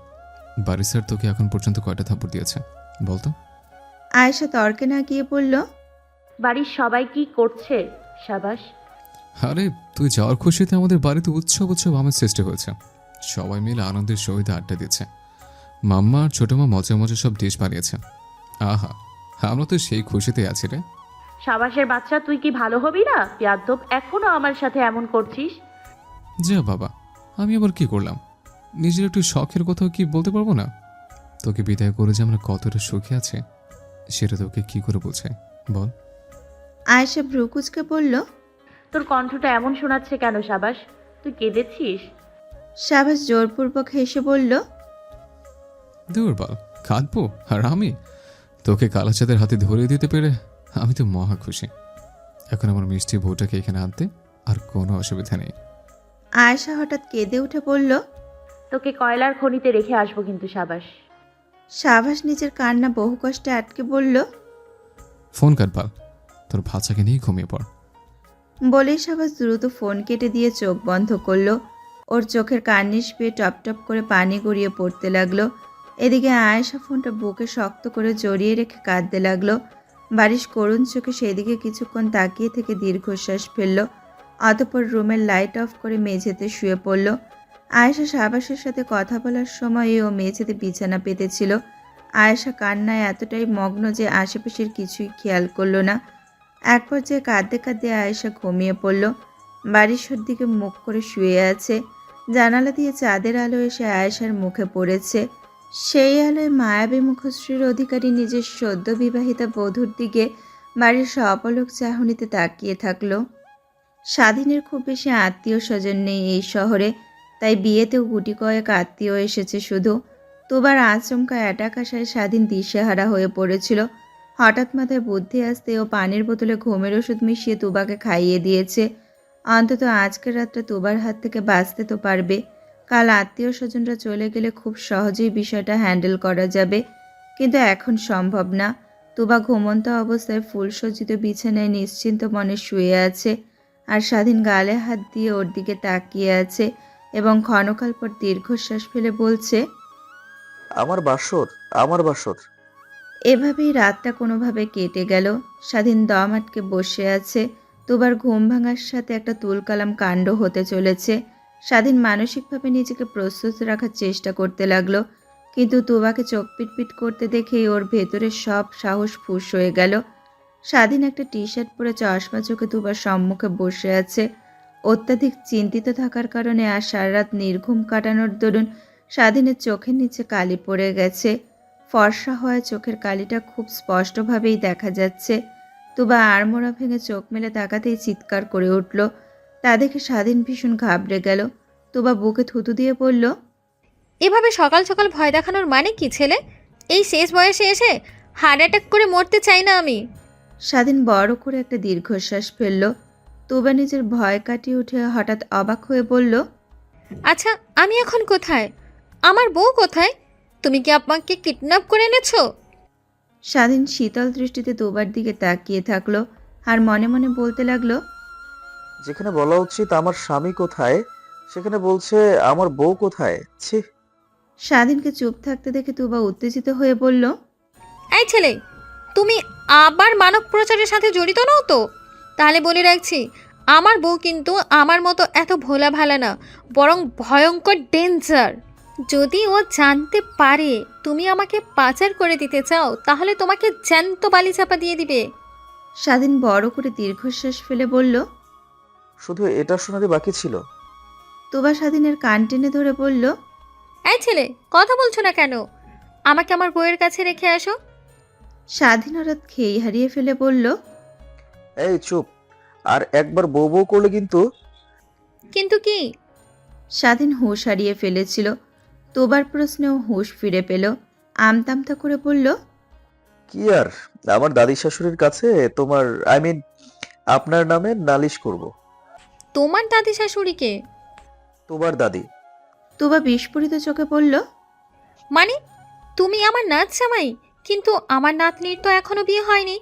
[SPEAKER 2] বাড়ি স্যার তোকে এখন পর্যন্ত কয়টা থাপ্পড় দিয়েছে বলতো?
[SPEAKER 1] আয়েশা তর্কে না গিয়ে বলল,
[SPEAKER 3] বাড়ির সবাই কি করছে সাবাস?
[SPEAKER 2] আরে তুই যাওয়ার খুশিতে আমাদের বাড়িতে উৎসব উৎসব আমেজ সৃষ্টি হয়েছে। সবাই মিলে আনন্দের সহিত আড্ডা দিচ্ছে। মাম্মা আর ছোট মা মজা মজা সব ডিশ বানিয়েছে। আহা, আমরা তো সেই খুশিতে আছি রে।
[SPEAKER 3] সাবাসের বাচ্চা, তুই কি ভালো হবি না? বেয়াদ্দব, এখনো আমার সাথে এমন করছিস?
[SPEAKER 2] যা বাবা, আমি আবার কি করলাম? নিজের একটু শখের কথাও কি বলতে পারবো না? তোকে বিদায় করে যে আমরা কতটা সুখে আছি সেটা তোকে কি করে বোঝাই বল?
[SPEAKER 1] আয়েশা ভ্রুকুচকে বলল,
[SPEAKER 3] তোর কণ্ঠটা এমন শোনাচ্ছে কেন সাবাস? তুই কেঁদেছিস?
[SPEAKER 1] সাভাস জোরপূর্বক হেসে বলল,
[SPEAKER 2] দূর বল, কাঁদবো? আর আমি তোকে কালাচাঁদের হাতে ধরিয়ে দিতে পেরে আমি তো মহা খুশি। এখন আমার মিষ্টি বউটাকে এখানে আনতে আর কোনো অসুবিধা নেই।
[SPEAKER 1] আয়েশা হঠাৎ কেঁদে উঠে বলল,
[SPEAKER 3] তোকে কয়লার খনিতে রেখে আসবো কিন্তু সাবাস।
[SPEAKER 1] সাভাস নিজের কান্না বহু কষ্টে আটকে বলল,
[SPEAKER 2] ফোন কাট পাল, তোর ভাষাকে নিয়ে ঘুমিয়ে পড়।
[SPEAKER 1] বলেই সাভাস দ্রুত ফোন কেটে দিয়ে চোখ বন্ধ করলো। ওর চোখের কার্নিশ পেয়ে টপ টপ করে পানি গড়িয়ে পড়তে লাগলো। এদিকে আয়েশা ফোনটা বুকে শক্ত করে জড়িয়ে রেখে কাঁদতে লাগলো। বারিশ করুণ চোখে সেদিকে কিছুক্ষণ তাকিয়ে থেকে দীর্ঘশ্বাস ফেলল। অতঃপর রুমের লাইট অফ করে মেঝেতে শুয়ে পড়ল। আয়েশা সাবাসের সাথে কথা বলার সময় ও মেঝেতে বিছানা পেতেছিল। আয়েশা কান্নায় এতটাই মগ্ন যে আশেপাশের কিছুই খেয়াল করলো না। এক পর্যায়ে কাঁদতে কাঁদতে আয়েশা ঘুমিয়ে পড়ল। বারিশের দিকে মুখ করে শুয়ে আছে। জানালা দিয়ে চাঁদের আলো এসে আয়েশার মুখে পড়েছে। সেই আলোয় মায়াবী মুখশ্রীর অধিকারী নিজের সদ্য বিবাহিতা বধূর দিকে বাড়ির অপলক চাহনিতে তাকিয়ে থাকলো। স্বাধীনের খুব বেশি আত্মীয় স্বজন নেই এই শহরে, তাই বিয়েতেও গুটি কয়েক আত্মীয় এসেছে শুধু। তোবার আচমকা অ্যাটাক আসায় স্বাধীন দিশেহারা হয়ে পড়েছিল। হঠাৎ মাথায় বুদ্ধি আসতে ও পানির বোতলে ঘুমের ওষুধ মিশিয়ে তুবাকে খাইয়ে দিয়েছে। অন্তত আজকের রাতটা তুবার হাত থেকে বাঁচতে তো পারবে। কাল আত্মীয় স্বজনরা চলে গেলে খুব সহজেই বিষয়টা হ্যান্ডেল করা যাবে, কিন্তু এখন সম্ভব না। তুবা ঘুমন্ত অবস্থায় ফুলসজ্জিত বিছানায় নিশ্চিন্ত মনে শুয়ে আছে, আর স্বাধীন গালে হাত দিয়ে ওর দিকে তাকিয়ে আছে এবং ক্ষণকাল পর দীর্ঘশ্বাস ফেলে বলছে,
[SPEAKER 12] আমার বাসর, আমার বাসর।
[SPEAKER 1] এভাবেই রাতটা কোনোভাবে কেটে গেল। স্বাধীন দম আটকে বসে আছে। তুবার ঘুম ভাঙার সাথে একটা তুলকালাম কাণ্ড হতে চলেছে। স্বাধীন মানসিকভাবে নিজেকে প্রস্তুত রাখার চেষ্টা করতে লাগলো, কিন্তু তুবাকে চোখ পিটপিট করতে দেখেই ওর ভেতরের সব সাহস ফুস হয়ে গেল। স্বাধীন একটা টি শার্ট পরে চশমা চোখে তুবার সম্মুখে বসে আছে। অত্যাধিক চিন্তিত থাকার কারণে আর সারা রাত নির্ঘুম কাটানোর দরুন স্বাধীনের চোখের নিচে কালি পড়ে গেছে। ফর্সা হওয়া চোখের কালিটা খুব স্পষ্টভাবেই দেখা যাচ্ছে। তুবা আড়মোড়া ভেঙে চোখ মেলে তাকাতেই চিৎকার করে উঠল। তা দেখে স্বাধীন ভীষণ ঘাবড়ে গেল। তুবা বুকে থুতু দিয়ে বলল,
[SPEAKER 11] এভাবে সকাল সকাল ভয় দেখানোর মানে কি ছেলে? এই শেষ বয়সে এসে হার্ট অ্যাটাক করে মরতে চাই না আমি।
[SPEAKER 1] স্বাধীন বড় করে একটা দীর্ঘশ্বাস ফেলল। তুবা নিজের ভয় কাটিয়ে উঠে হঠাৎ অবাক হয়ে বলল,
[SPEAKER 11] আচ্ছা, আমি এখন কোথায়? আমার বউ কোথায়? তুমি কি আমাকে কিডন্যাপ করে এনেছো?
[SPEAKER 1] স্বাধীন শীতল দৃষ্টিতে তুবার দিকে তাকিয়ে থাকলো আর মনে মনে বলতে লাগলো,
[SPEAKER 12] যেখানে বলা উচিত আমার স্বামী কোথায়, সেখানে বলছে আমার বউ কোথায়। ছি।
[SPEAKER 1] স্বাধীনকে চুপ থাকতে দেখে তুবা উত্তেজিত হয়ে বলল,
[SPEAKER 11] এই ছেলে, তুমি আবার মানব প্রচারের সাথে জড়িত নও তো? তাহলে বলে রাখছি, আমার বউ কিন্তু আমার মতো এত ভোলা ভালা না, বরং ভয়ঙ্কর ডেঞ্জার। যদি ও জানতে পারে তুমি আমাকে পাচার করে দিতে চাও, তাহলে তোমাকে জ্যান্ত বালি চাপা দিয়ে দিবে।
[SPEAKER 1] স্বাধীন বড় করে দীর্ঘশ্বাস ফেলে বলল,
[SPEAKER 12] শুধু এটা শোনারই বাকি ছিল।
[SPEAKER 1] তুবা স্বাধীনের কান টেনে ধরে বলল,
[SPEAKER 11] এই ছেলে, কথা বলছো না কেন? আমাকে আমার বউয়ের কাছে রেখে আসো।
[SPEAKER 1] স্বাধীন হঠাৎ খেই হারিয়ে ফেলে বলল,
[SPEAKER 12] এই চুপ, আর একবার বউ বউ করলে কিন্তু।
[SPEAKER 11] কিন্তু কি?
[SPEAKER 1] স্বাধীন হুঁশ হারিয়ে ফেলেছিল। তোবার প্রশ্নেও হুঁশ ফিরে পেল। আমতামতা করে বলল,
[SPEAKER 12] কি আর, আমার দাদি শাশুড়ির কাছে তোমার আপনার নামে নালিশ করব।
[SPEAKER 11] তোমার দাদি শাশুড়িকে?
[SPEAKER 12] তোমার দাদি।
[SPEAKER 1] তুবা বিস্ফোরিত চোখে বলল,
[SPEAKER 11] মানে তুমি আমার নাত জামাই, কিন্তু আমার নাতনির তো এখনো বিয়ে হয়নি।